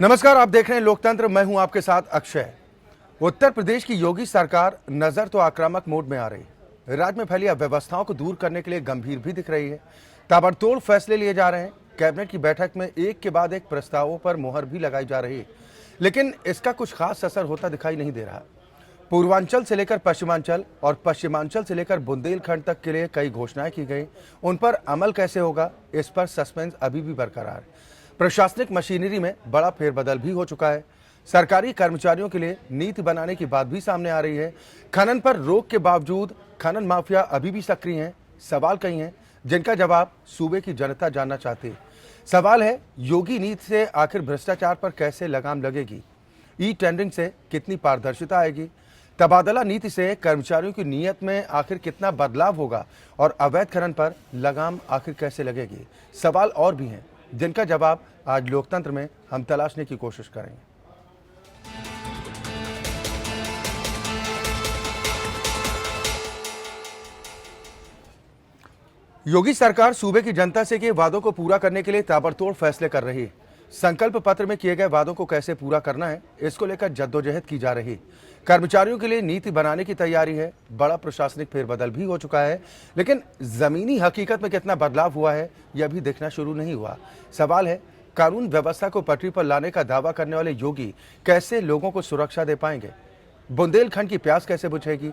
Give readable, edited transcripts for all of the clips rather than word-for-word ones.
नमस्कार, आप देख रहे हैं लोकतंत्र। मैं हूं आपके साथ अक्षय। उत्तर प्रदेश की योगी सरकार नजर तो आक्रामक मोड में आ रही है। राज्य में फैली अव्यवस्थाओं को दूर करने के लिए गंभीर भी दिख रही है। ताबड़तोड़ फैसले लिए जा रहे हैं। कैबिनेट की बैठक में एक के बाद एक प्रस्तावों पर मुहर भी लगाई जा रही है, लेकिन इसका कुछ खास असर होता दिखाई नहीं दे रहा। पूर्वांचल से लेकर पश्चिमांचल और पश्चिमांचल से लेकर बुंदेलखंड तक के लिए कई घोषणाएं की गई। उन पर अमल कैसे होगा, इस पर सस्पेंस अभी भी बरकरार है। प्रशासनिक मशीनरी में बड़ा फेरबदल भी हो चुका है। सरकारी कर्मचारियों के लिए नीति बनाने की बात भी सामने आ रही है। खनन पर रोक के बावजूद खनन माफिया अभी भी सक्रिय हैं। सवाल कई हैं जिनका जवाब सूबे की जनता जानना चाहती है। सवाल है, योगी नीति से आखिर भ्रष्टाचार पर कैसे लगाम लगेगी? ई टेंडरिंग से कितनी पारदर्शिता आएगी? तबादला नीति से कर्मचारियों की नीयत में आखिर कितना बदलाव होगा? और अवैध खनन पर लगाम आखिर कैसे लगेगी? सवाल और भी हैं जिनका जवाब आज लोकतंत्र में हम तलाशने की कोशिश करेंगे। योगी सरकार सूबे की जनता से किए वादों को पूरा करने के लिए ताबड़तोड़ फैसले कर रही है। संकल्प पत्र में किए गए वादों को कैसे पूरा करना है, इसको लेकर जद्दोजहद की जा रही। कर्मचारियों के लिए नीति बनाने की तैयारी है। बड़ा प्रशासनिक फेरबदल भी हो चुका है, लेकिन जमीनी हकीकत में कितना बदलाव हुआ है, यह भी देखना शुरू नहीं हुआ। सवाल है, कानून व्यवस्था को पटरी पर लाने का दावा करने वाले योगी कैसे लोगों को सुरक्षा दे पाएंगे? बुंदेलखंड की प्यास कैसे बुझेगी?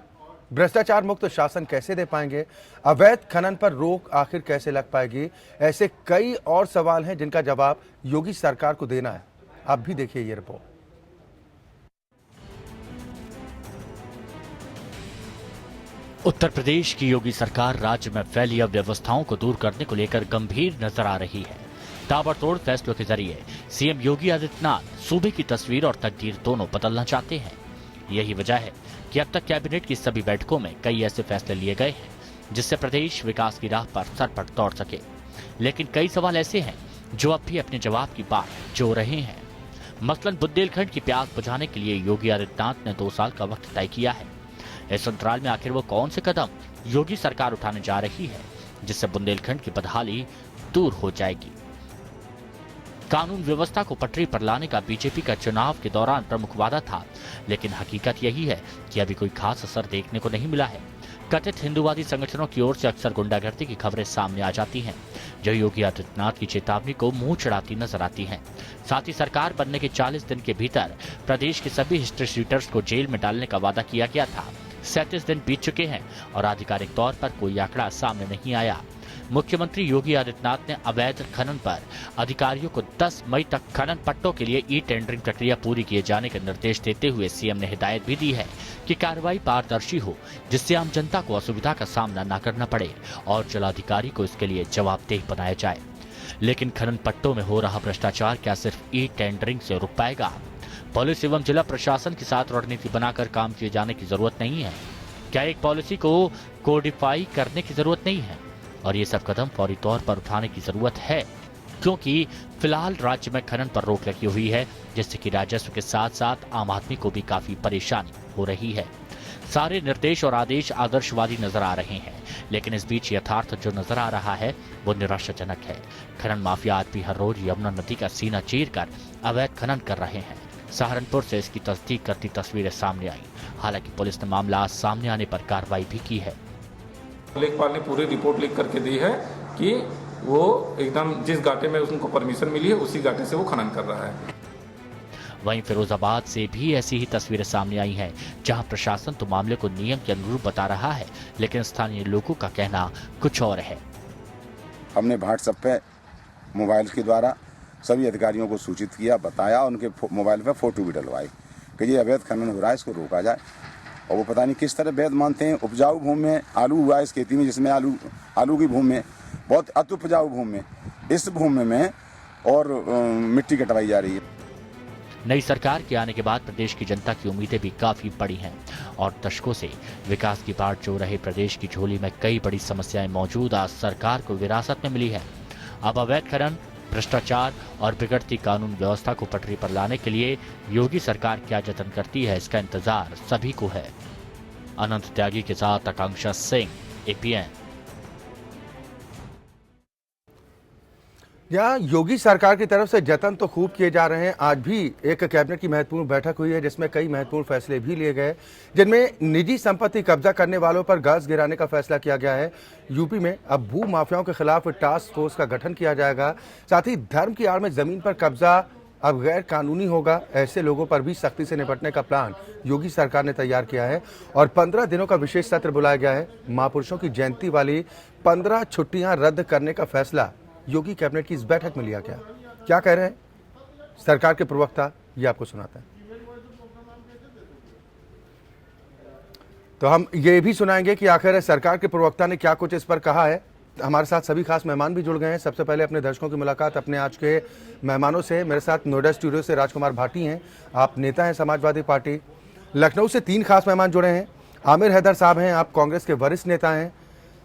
भ्रष्टाचार मुक्त शासन कैसे दे पाएंगे? अवैध खनन पर रोक आखिर कैसे लग पाएगी? ऐसे कई और सवाल हैं जिनका जवाब योगी सरकार को देना है। आप भी देखिए ये रिपोर्ट। उत्तर प्रदेश की योगी सरकार राज्य में फैली अव्यवस्थाओं को दूर करने को लेकर गंभीर नजर आ रही है। ताबड़तोड़ फैसलों के जरिए सीएम योगी आदित्यनाथ सूबे की तस्वीर और तकदीर दोनों बदलना चाहते हैं। यही वजह है कि अब तक कैबिनेट की सभी बैठकों में कई ऐसे फैसले लिए गए हैं जिससे प्रदेश विकास की राह पर सरपट दौड़ सके। लेकिन कई सवाल ऐसे हैं जो अब भी अपने जवाब की बात जो रहे हैं। मसलन बुंदेलखंड की प्यास बुझाने के लिए योगी आदित्यनाथ ने 2 साल का वक्त तय किया है। इस अंतराल में आखिर वो कौन से कदम योगी सरकार उठाने जा रही है जिससे बुंदेलखंड की बदहाली दूर हो जाएगी? कानून व्यवस्था को पटरी पर लाने का बीजेपी का चुनाव के दौरान प्रमुख वादा था, लेकिन हकीकत यही है कि अभी कोई खास असर देखने को नहीं मिला है। कथित हिंदूवादी संगठनों की ओर से अक्सर गुंडागर्दी की खबरें सामने आ जाती हैं, जो योगी आदित्यनाथ की चेतावनी को मुंह चढ़ाती नजर आती हैं। साथ ही सरकार बनने के 40 दिन के भीतर प्रदेश के सभी हिस्ट्री शीटर्स को जेल में डालने का वादा किया गया था। 37 दिन बीत चुके हैं और आधिकारिक तौर पर कोई आंकड़ा सामने नहीं आया। मुख्यमंत्री योगी आदित्यनाथ ने अवैध खनन पर अधिकारियों को 10 मई तक खनन पट्टों के लिए ई टेंडरिंग प्रक्रिया पूरी किए जाने के निर्देश देते हुए सीएम ने हिदायत भी दी है कि कार्रवाई पारदर्शी हो, जिससे आम जनता को असुविधा का सामना न करना पड़े और जिलाधिकारी को इसके लिए जवाबदेह बनाया जाए। लेकिन खनन पट्टों में हो रहा भ्रष्टाचार क्या सिर्फ ई टेंडरिंग से रुक पाएगा? पुलिस एवं जिला प्रशासन के साथ रणनीति बनाकर काम किए जाने की जरूरत नहीं है? क्या एक पॉलिसी को कोडिफाई करने की जरूरत नहीं है? और ये सब कदम फौरी तौर पर उठाने की जरूरत है, क्योंकि फिलहाल राज्य में खनन पर रोक लगी हुई है, जिससे कि राजस्व के साथ साथ आम आदमी को भी काफी परेशानी हो रही है। सारे निर्देश और आदेश आदर्शवादी नजर आ रहे हैं, लेकिन इस बीच यथार्थ जो नजर आ रहा है वो निराशाजनक है। खनन माफिया आज भी हर रोज यमुना नदी का सीना चीर कर अवैध खनन कर रहे हैं। सहारनपुर से इसकी तस्दीक करती तस्वीरें सामने आई। हालांकि पुलिस ने मामला सामने आने पर कार्रवाई भी की है। लेखपाल ने पूरी रिपोर्ट लिख करके दी है कि वो एकदम जिस घाटे में उनको परमिशन मिली है उसी घाटे से वो खनन कर रहा है। वहीं फिरोजाबाद से भी ऐसी ही तस्वीरें सामने आई हैं, जहां प्रशासन तो मामले को नियम के अनुरूप बता रहा है, लेकिन स्थानीय लोगों का कहना कुछ और है। हमने व्हाट्सएप पे मोबाइल के द्वारा सभी अधिकारियों को सूचित किया, बताया, उनके मोबाइल पे फोटो भी डलवाए कि ये अवैध खनन हो रहा है, इसको रोका जाए। और वो पता नहीं किस तरह वैध मानते हैं। उपजाऊ भूमि में आलू हुआ इस खेती में, जिसमें आलू की भूमि में बहुत अति उपजाऊ भूमि में, इस भूमि में और मिट्टी कटवाई जा रही है। नई सरकार के आने के बाद प्रदेश की जनता की उम्मीदें भी काफी बड़ी हैं और दशकों से विकास की बाट जो रहे प्रदेश की झोली में कई बड़ी समस्याएं मौजूद आज सरकार को विरासत में मिली है। अब अवैध खनन, भ्रष्टाचार और बिगड़ती कानून व्यवस्था को पटरी पर लाने के लिए योगी सरकार क्या जतन करती है, इसका इंतजार सभी को है। अनंत त्यागी के साथ आकांक्षा सिंह, एपीएन। यहाँ योगी सरकार की तरफ से जतन तो खूब किए जा रहे हैं। आज भी एक कैबिनेट की महत्वपूर्ण बैठक हुई है जिसमें कई महत्वपूर्ण फैसले भी लिए गए, जिनमें निजी संपत्ति कब्जा करने वालों पर गाज गिराने का फैसला किया गया है। यूपी में अब भू माफियाओं के खिलाफ टास्क फोर्स का गठन किया जाएगा। साथ ही धर्म की आड़ में जमीन पर कब्जा अब गैर कानूनी होगा। ऐसे लोगों पर भी सख्ती से निपटने का प्लान योगी सरकार ने तैयार किया है और 15 दिनों का विशेष सत्र बुलाया गया है। महापुरुषों की जयंती वाली 15 छुट्टियां रद्द करने का फैसला योगी कैबिनेट की इस बैठक में लिया गया। क्या कह रहे हैं सरकार के प्रवक्ता, ये आपको सुनाते हैं। तो हम ये भी सुनाएंगे कि आखिर सरकार के प्रवक्ता ने क्या कुछ इस पर कहा है। हमारे साथ सभी खास मेहमान भी जुड़ गए हैं। सबसे पहले अपने दर्शकों की मुलाकात अपने आज के मेहमानों से। मेरे साथ नोएडा स्टूडियो से राजकुमार भाटी हैं, आप नेता हैं समाजवादी पार्टी। लखनऊ से 3 खास मेहमान जुड़े हैं। आमिर हैदर साहब हैं, आप कांग्रेस के वरिष्ठ नेता हैं।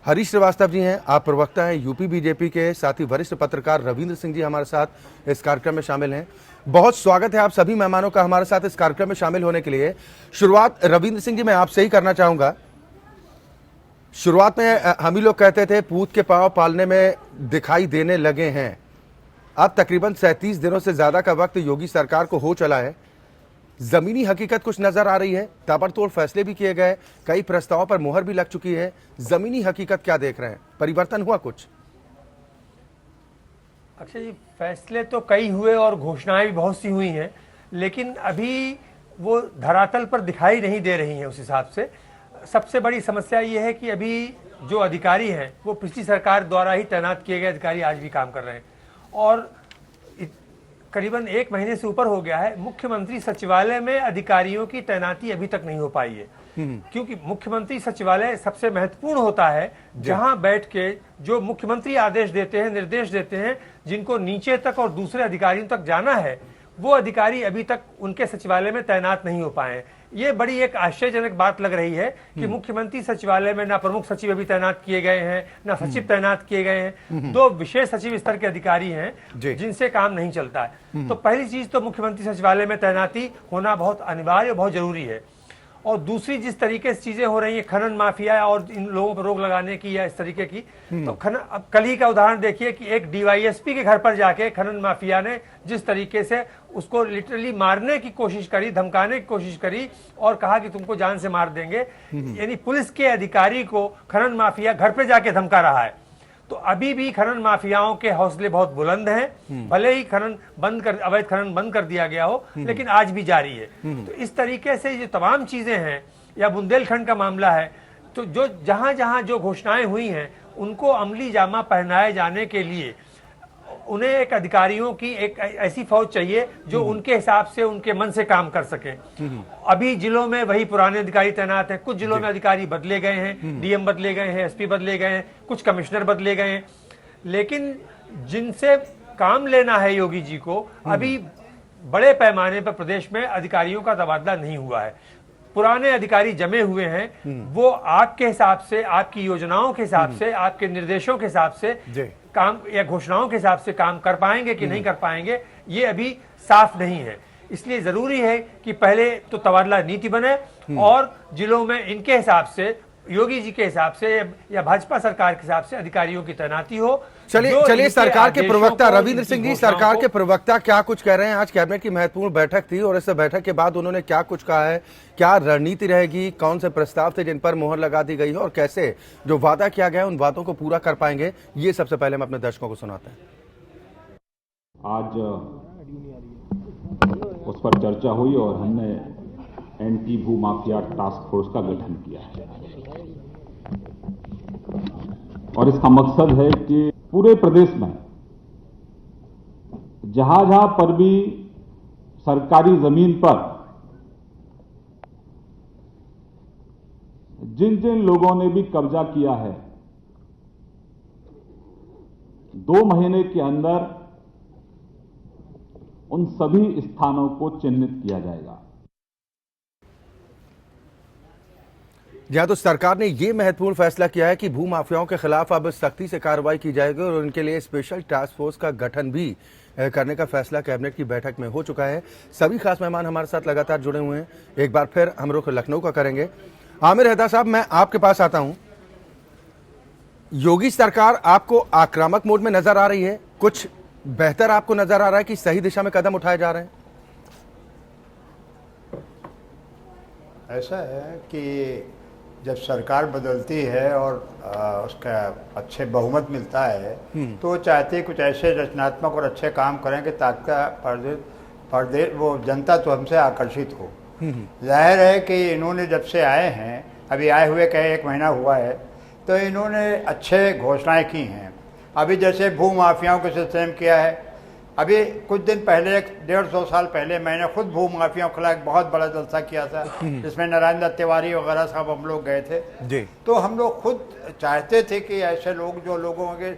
हरीश श्रीवास्तव जी हैं, आप प्रवक्ता हैं यूपी बीजेपी के। साथ ही वरिष्ठ पत्रकार रविंद्र सिंह जी हमारे साथ इस कार्यक्रम में शामिल हैं। बहुत स्वागत है आप सभी मेहमानों का हमारे साथ इस कार्यक्रम में शामिल होने के लिए। शुरुआत रविंद्र सिंह जी मैं आपसे ही करना चाहूंगा। शुरुआत में हम ही लोग कहते थे पूत के पांव पालने में दिखाई देने लगे हैं। अब तकरीबन 37 दिनों से ज्यादा का वक्त योगी सरकार को हो चला है। जमीनी हकीकत कुछ नजर आ रही है, ताबड़तोड़ फैसले भी किए गए, कई प्रस्तावों पर मुहर भी लग चुकी है। जमीनी हकीकत क्या देख रहे हैं, परिवर्तन हुआ कुछ? अक्षय जी, फैसले तो कई हुए और घोषणाएं भी बहुत सी हुई हैं, लेकिन अभी वो धरातल पर दिखाई नहीं दे रही हैं। उस हिसाब से सबसे बड़ी समस्या ये है कि अभी जो अधिकारी हैं वो पिछली सरकार द्वारा ही तैनात किए गए अधिकारी आज भी काम कर रहे हैं और करीबन 1 महीने से ऊपर हो गया है। मुख्यमंत्री सचिवालय में अधिकारियों की तैनाती अभी तक नहीं हो पाई है, क्योंकि मुख्यमंत्री सचिवालय सबसे महत्वपूर्ण होता है, जहां बैठ के जो मुख्यमंत्री आदेश देते हैं, निर्देश देते हैं, जिनको नीचे तक और दूसरे अधिकारियों तक जाना है, वो अधिकारी अभी तक उनके सचिवालय में तैनात नहीं हो पाए हैं। ये बड़ी एक आश्चर्यजनक बात लग रही है कि मुख्यमंत्री सचिवालय में ना प्रमुख सचिव अभी तैनात किए गए हैं, ना सचिव तैनात किए गए हैं। 2 विशेष सचिव स्तर के अधिकारी हैं जिनसे काम नहीं चलता है। तो पहली चीज तो मुख्यमंत्री सचिवालय में तैनाती होना बहुत अनिवार्य और बहुत जरूरी है। और दूसरी जिस तरीके से चीजें हो रही है, खनन माफिया और इन लोगों पर रोक लगाने की या इस तरीके की, तो अब कल ही का उदाहरण देखिए कि एक डीवाईएसपी के घर पर जाके खनन माफिया ने जिस तरीके से उसको लिटरली मारने की कोशिश करी, धमकाने की कोशिश करी और कहा कि तुमको जान से मार देंगे। यानी पुलिस के अधिकारी को खनन माफिया घर पे जाके धमका रहा है। तो अभी भी खनन माफियाओं के हौसले बहुत बुलंद हैं। भले ही अवैध खनन बंद कर दिया गया हो, लेकिन आज भी जारी है। तो इस तरीके से जो तमाम चीजें हैं, या बुंदेलखंड का मामला है, तो जो जहां जहां जो घोषणाएं हुई हैं उनको अमली जामा पहनाए जाने के लिए उन्हें एक अधिकारियों की एक ऐसी फौज चाहिए जो उनके हिसाब से, उनके मन से काम कर सके। अभी जिलों में वही पुराने अधिकारी तैनात हैं। कुछ जिलों में अधिकारी बदले गए हैं, डीएम बदले गए हैं, एसपी बदले गए हैं, कुछ कमिश्नर बदले गए हैं, लेकिन जिनसे काम लेना है योगी जी को, अभी बड़े पैमाने पर प्रदेश में अधिकारियों का तबादला नहीं हुआ है। पुराने अधिकारी जमे हुए हैं, वो आपके हिसाब से, आपकी योजनाओं के हिसाब से, आपके निर्देशों के हिसाब से काम या घोषणाओं के हिसाब से काम कर पाएंगे कि नहीं कर पाएंगे, ये अभी साफ नहीं है। इसलिए जरूरी है कि पहले तो तबादला नीति बने और जिलों में इनके हिसाब से, योगी जी के हिसाब से या भाजपा सरकार के हिसाब से अधिकारियों की तैनाती हो। चलिए सरकार के प्रवक्ता रविंद्र सिंह जी, सरकार के प्रवक्ता क्या कुछ कह रहे हैं? आज कैबिनेट की महत्वपूर्ण बैठक थी और इस बैठक के बाद उन्होंने क्या कुछ कहा है? क्या रणनीति रहेगी? कौन से प्रस्ताव थे जिन पर मोहर लगा दी गई है और कैसे जो वादा किया गया है उन वादों को पूरा कर पाएंगे? ये सबसे पहले हम अपने दर्शकों को सुनाते हैं। आज उस पर चर्चा हुई और हमने एंटी भू माफिया टास्क फोर्स का गठन किया है और इसका मकसद है कि पूरे प्रदेश में जहां जहां पर भी सरकारी जमीन पर जिन जिन लोगों ने भी कब्जा किया है, 2 महीने के अंदर उन सभी स्थानों को चिन्हित किया जाएगा। जहां तो सरकार ने यह महत्वपूर्ण फैसला किया है कि भू माफियाओं के खिलाफ अब सख्ती से कार्रवाई की जाएगी और उनके लिए स्पेशल टास्क फोर्स का गठन भी करने का फैसला कैबिनेट की बैठक में हो चुका है। सभी खास मेहमान हमारे साथ लगातार जुड़े हुए हैं। एक बार फिर हम रुख लखनऊ का करेंगे। आमिर हैदर साहब, मैं आपके पास आता हूं। योगी सरकार आपको आक्रामक मोड में नजर आ रही है? कुछ बेहतर आपको नजर आ रहा है कि सही दिशा में कदम उठाए जा रहे हैं? ऐसा है कि जब सरकार बदलती है और उसका अच्छे बहुमत मिलता है तो वो चाहते कुछ ऐसे रचनात्मक और अच्छे काम करें कि ताकि प्रदेश वो जनता तो हमसे आकर्षित हो। जाहिर है कि इन्होंने जब से आए हैं, अभी आए हुए कहे 1 महीना हुआ है, तो इन्होंने अच्छे घोषणाएं की हैं। अभी जैसे भू माफियाओं के सिस्टम किया है। अभी कुछ दिन पहले 150 साल पहले मैंने खुद भू माफियाओं के खिलाफ बहुत बड़ा जलसा किया था, जिसमें नारायण दत्त तिवारी वगैरह सब हम लोग गए थे जी। तो हम लोग खुद चाहते थे कि ऐसे लोग, जो लोगों के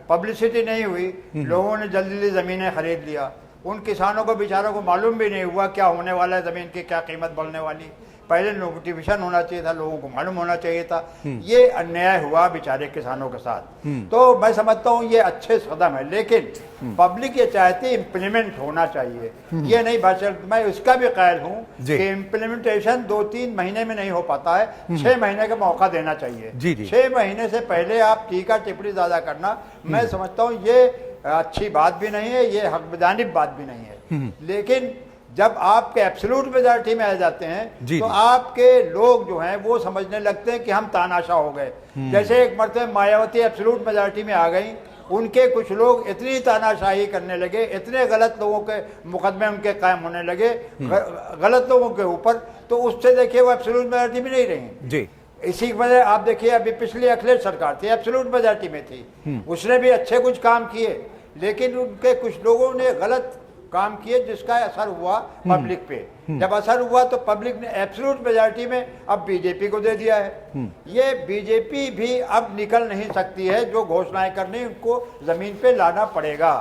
पब्लिसिटी नहीं हुई, लोगों ने जल्दी जल्दी ज़मीनें खरीद लिया, उन किसानों को बेचारों को मालूम भी नहीं हुआ क्या होने वाला है, ज़मीन की क्या कीमत बढ़ने वाली। पहले नोटिफिकेशन होना चाहिए था, लोगों को मालूम होना चाहिए था। ये अन्याय हुआ बेचारे किसानों के साथ। तो मैं समझता हूँ ये अच्छे कदम है, लेकिन पब्लिक ये चाहती इम्प्लीमेंट होना चाहिए, ये नहीं भाषण। मैं उसका भी कायल हूँ कि इम्प्लीमेंटेशन 2-3 महीने में नहीं हो पाता है, 6 महीने का मौका देना चाहिए। 6 महीने से पहले आप टीका टिप्पणी ज्यादा करना, मैं समझता हूँ ये अच्छी बात भी नहीं है, ये हकबजानिब बात भी नहीं है। लेकिन जब आपके एब्सोल्यूट मेजॉरिटी में आ जाते हैं तो आपके लोग जो हैं वो समझने लगते हैं कि हम तानाशाह हो गए। जैसे एक मरतबा मायावती एब्सोल्यूट मेजॉरिटी में आ गई, उनके कुछ लोग इतनी तानाशाही करने लगे, इतने गलत लोगों के मुकदमे उनके कायम होने लगे गलत लोगों के ऊपर, तो उससे देखिए वो एब्सोल्यूट मेजॉरिटी में नहीं रही जी। इसी वजह आप देखिए अभी पिछली अखिलेश सरकार थी, एब्सोल्यूट मेजॉरिटी में थी, उसने भी अच्छे कुछ काम किए, लेकिन उनके कुछ लोगों ने गलत काम किए जिसका असर हुआ पब्लिक पे। जब असर हुआ तो पब्लिक ने एब्सोल्यूट मेजॉरिटी में अब बीजेपी को दे दिया है। ये बीजेपी भी अब निकल नहीं सकती है, जो घोषणाएं करनी उनको जमीन पे लाना पड़ेगा।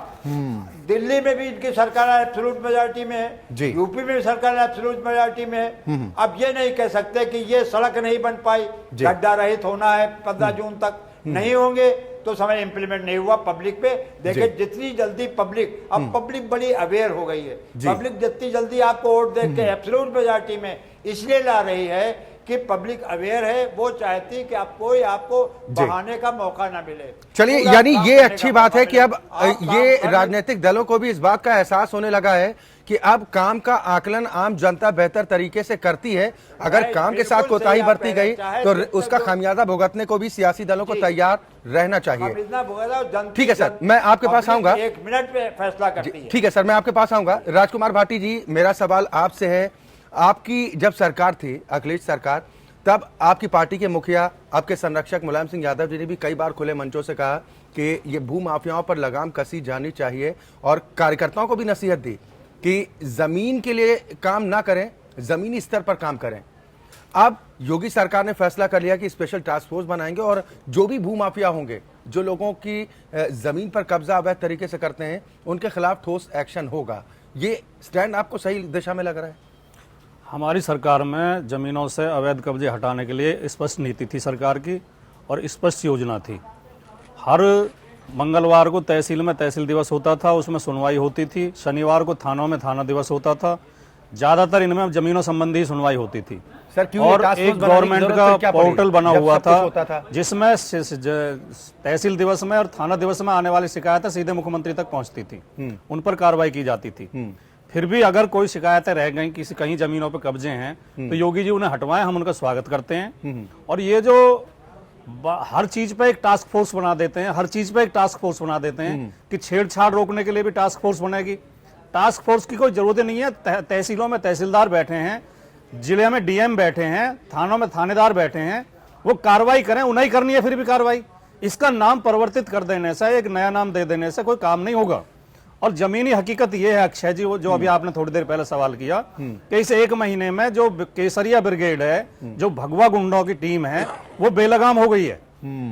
दिल्ली में भी इनकी सरकार एब्सोल्यूट मेजॉरिटी में है, यूपी में भी सरकार एब्सोल्यूट मेजॉरिटी में है। अब ये नहीं कह सकते कि ये सड़क नहीं बन पाई, गड्ढा रहित होना है 15 जून तक, नहीं होंगे तो समय इंप्लीमेंट नहीं हुआ पब्लिक पे। देखिए जितनी जल्दी पब्लिक, अब पब्लिक बड़ी अवेयर हो गई है, पब्लिक जितनी जल्दी आपको वोट देख के एब्सोल्यूट मेजॉरिटी में इसलिए ला रही है कि पब्लिक अवेयर है, वो चाहती कि आपको बहाने का मौका ना मिले। चलिए, यानी ये अच्छी बात है कि अब ये राजनीतिक दलों को भी इस बात का एहसास होने लगा है कि अब काम का आकलन आम जनता बेहतर तरीके से करती है। अगर काम के साथ कोताही बरती गई तो उसका खामियाजा भुगतने को भी सियासी दलों को तैयार रहना चाहिए। ठीक है सर, मैं आपके पास आऊंगा, 1 मिनट में फैसला करती है। ठीक है सर, मैं आपके पास आऊंगा। राजकुमार भाटी जी, मेरा सवाल आपसे है, आपकी जब सरकार थी अखिलेश सरकार, तब आपकी पार्टी के मुखिया, आपके संरक्षक मुलायम सिंह यादव जी ने भी कई बार खुले मंचों से कहा कि ये भू माफियाओं पर लगाम कसी जानी चाहिए, और कार्यकर्ताओं को भी नसीहत दी कि जमीन के लिए काम ना करें, जमीनी स्तर पर काम करें। अब योगी सरकार ने फैसला कर लिया कि स्पेशल टास्क फोर्स बनाएंगे और जो भी भू माफिया होंगे, जो लोगों की जमीन पर कब्जा अवैध तरीके से करते हैं, उनके खिलाफ ठोस एक्शन होगा। ये स्टैंड आपको सही दिशा में लग रहा है? हमारी सरकार में ज़मीनों से अवैध कब्जे हटाने के लिए स्पष्ट नीति थी सरकार की, और स्पष्ट योजना थी। हर मंगलवार को तहसील में तहसील दिवस होता था, उसमें सुनवाई होती थी। शनिवार को थानों में थाना दिवस होता था। ज़्यादातर इनमें ज़मीनों संबंधी सुनवाई होती थी। सर, क्यों और एक गवर्नमेंट का पोर्टल बना हुआ था जिसमें तहसील दिवस में और थाना दिवस में आने वाली शिकायतें सीधे मुख्यमंत्री तक पहुंचती थी, उन पर कार्रवाई की जाती थी। फिर भी अगर कोई शिकायतें रह गई, किसी कहीं जमीनों पर कब्जे हैं, तो योगी जी उन्हें हटवाएं, हम उनका स्वागत करते हैं। और ये जो हर चीज पे एक टास्क फोर्स बना देते हैं, हर चीज पे एक टास्क फोर्स बना देते हैं कि छेड़छाड़ रोकने के लिए भी टास्क फोर्स बनेगी। टास्क फोर्स की कोई जरूरत नहीं है। तहसीलों में तहसीलदार बैठे हैं, जिले में डीएम बैठे हैं, थानों में थानेदार बैठे हैं, वो कार्रवाई करें, उन्हें करनी है फिर भी कार्रवाई। इसका नाम परिवर्तित कर देने से, एक नया नाम दे देने से कोई काम नहीं होगा। और जमीनी हकीकत यह है अक्षय जी, जो अभी आपने थोड़ी देर पहले सवाल किया कि इस 1 महीने में जो केसरिया ब्रिगेड है, जो भगवा गुंडों की टीम है, वो बेलगाम हो गई है।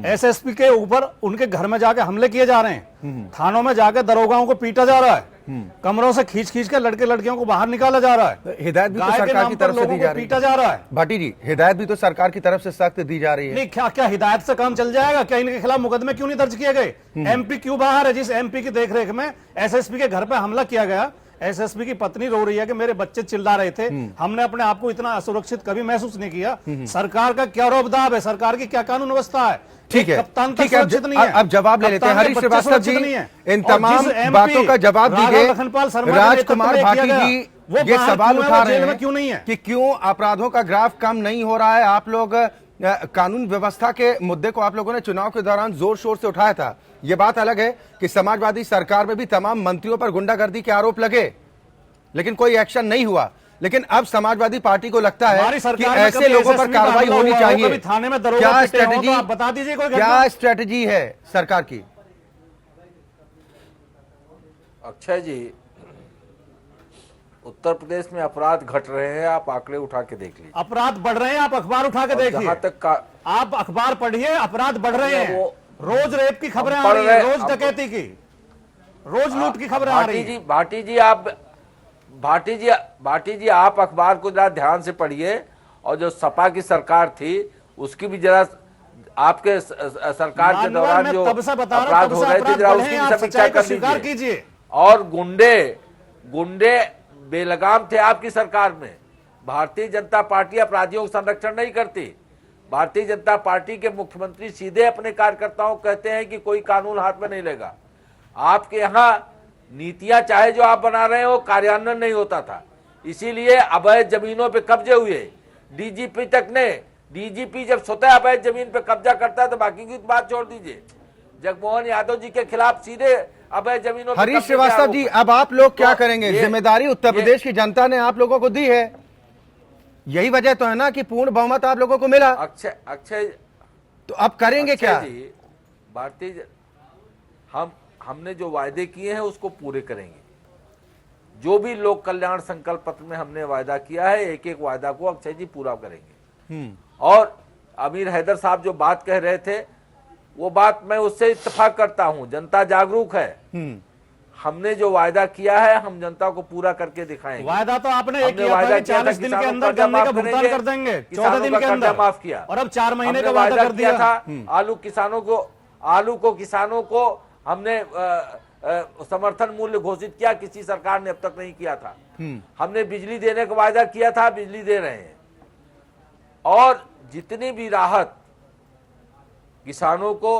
एसएसपी के ऊपर उनके घर में जाके हमले किए जा रहे हैं, थानों में जाके दरोगाओं को पीटा जा रहा है, कमरों से खींच के लड़के लड़कियों को बाहर निकाला जा रहा है। हिदायत भी तो सरकार की तरफ से दी जा रही है, पीटा जा रहा है। भाटी जी, हिदायत भी तो सरकार की तरफ से सख्त दी जा रही है। नहीं, क्या हिदायत से काम चल जाएगा? क्या इनके खिलाफ मुकदमे क्यों नहीं दर्ज किए गए? एमपी क्यों बाहर है? जिस एमपी की देखरेख में एसएसपी के घर पे हमला किया गया, एसएसपी की पत्नी रो रही है कि मेरे बच्चे चिल्ला रहे थे, हमने अपने आप को इतना असुरक्षित कभी महसूस नहीं किया। सरकार का क्या रौबदाब है, सरकार की क्या कानून व्यवस्था है? ठीक है, कप्तान ठीक है, अब जवाब ले लेते हैं। हरीश श्रीवास्तव जी, इन तमाम बातों का जवाब दीजिए। राजकुमार भाटी जी ये सवाल उठा रहे हैं क्यों नहीं है कि क्यों अपराधों का ग्राफ कम नहीं हो रहा है। आप लोग कानून व्यवस्था के मुद्दे को आप लोगों ने चुनाव के दौरान जोर शोर से उठाया था। यह बात अलग है कि समाजवादी सरकार में भी तमाम मंत्रियों पर गुंडागर्दी के आरोप लगे, लेकिन कोई एक्शन नहीं हुआ। लेकिन अब समाजवादी पार्टी को लगता है कि ऐसे लोगों पर कार्रवाई होनी चाहिए। थाने में क्या स्ट्रेटेजी, आप बता दीजिए कोई क्या स्ट्रेटेजी है सरकार की? अक्षय जी, उत्तर प्रदेश में अपराध घट रहे हैं, आप आंकड़े उठा के देख लीजिए। अपराध बढ़ रहे हैं, आप अखबार उठा के देखिए। जहां तक का आप अखबार पढ़िए, अपराध बढ़ रहे हैं। रोज रेप की खबरें आ पढ़ रही रहे हैं, हैं, रोज डकैती की, रोज लूट की खबरें आ रही हैं। भाटी जी आप अखबार को जरा ध्यान से पढ़िए, और जो सपा की सरकार थी उसकी भी जरा, आपके सरकार के दौरान जो अपराध हो रहे थे, जरा उसकी भी समीक्षा कर लीजिए। और गुंडे बेलगाम थे आपकी सरकार में। भारतीय जनता पार्टी अपराधियों का संरक्षण नहीं करती। भारतीय जनता पार्टी के मुख्यमंत्री सीधे अपने कार्यकर्ताओं को कहते हैं कि कोई कानून हाथ में नहीं लेगा। आपके यहाँ नीतियां चाहे जो आप बना रहे हो, कार्यान्वयन नहीं होता था, इसीलिए अवैध जमीनों पे कब्जे हुए। डीजीपी तक ने, डीजीपी जब स्वतः अवैध जमीन पे कब्जा करता है तो बाकी की बात छोड़ दीजिए। जगमोहन यादव जी के खिलाफ सीधे अवैध जमीनों। हरीश श्रीवास्तव जी, अब आप लोग क्या करेंगे? जिम्मेदारी उत्तर प्रदेश की जनता ने आप लोगों को दी है, यही वजह तो है ना कि पूर्ण बहुमत आप लोगों को मिला। अक्षय तो अब करेंगे क्या? भारतीय हमने जो वायदे किए हैं उसको पूरे करेंगे। जो भी लोक कल्याण संकल्प पत्र में हमने वायदा किया है, एक एक वायदा को अक्षय जी पूरा करेंगे। और अमीर हैदर साहब जो बात कह रहे थे, वो बात मैं उससे इत्तेफाक करता हूं। जनता जागरूक है। हमने जो वायदा किया है हम जनता को पूरा करके दिखाएंगे। वायदा तो आपने एक किया था कि 40 दिन के अंदर गन्ने का भुगतान कर देंगे, 14 दिन के अंदर माफ किया, और अब 4 महीने का वादा कर दिया था। आलू को किसानों को हमने समर्थन मूल्य घोषित किया, किसी सरकार ने अब तक नहीं किया था। हमने बिजली देने का वायदा किया था, बिजली दे रहे हैं। और जितनी भी राहत किसानों को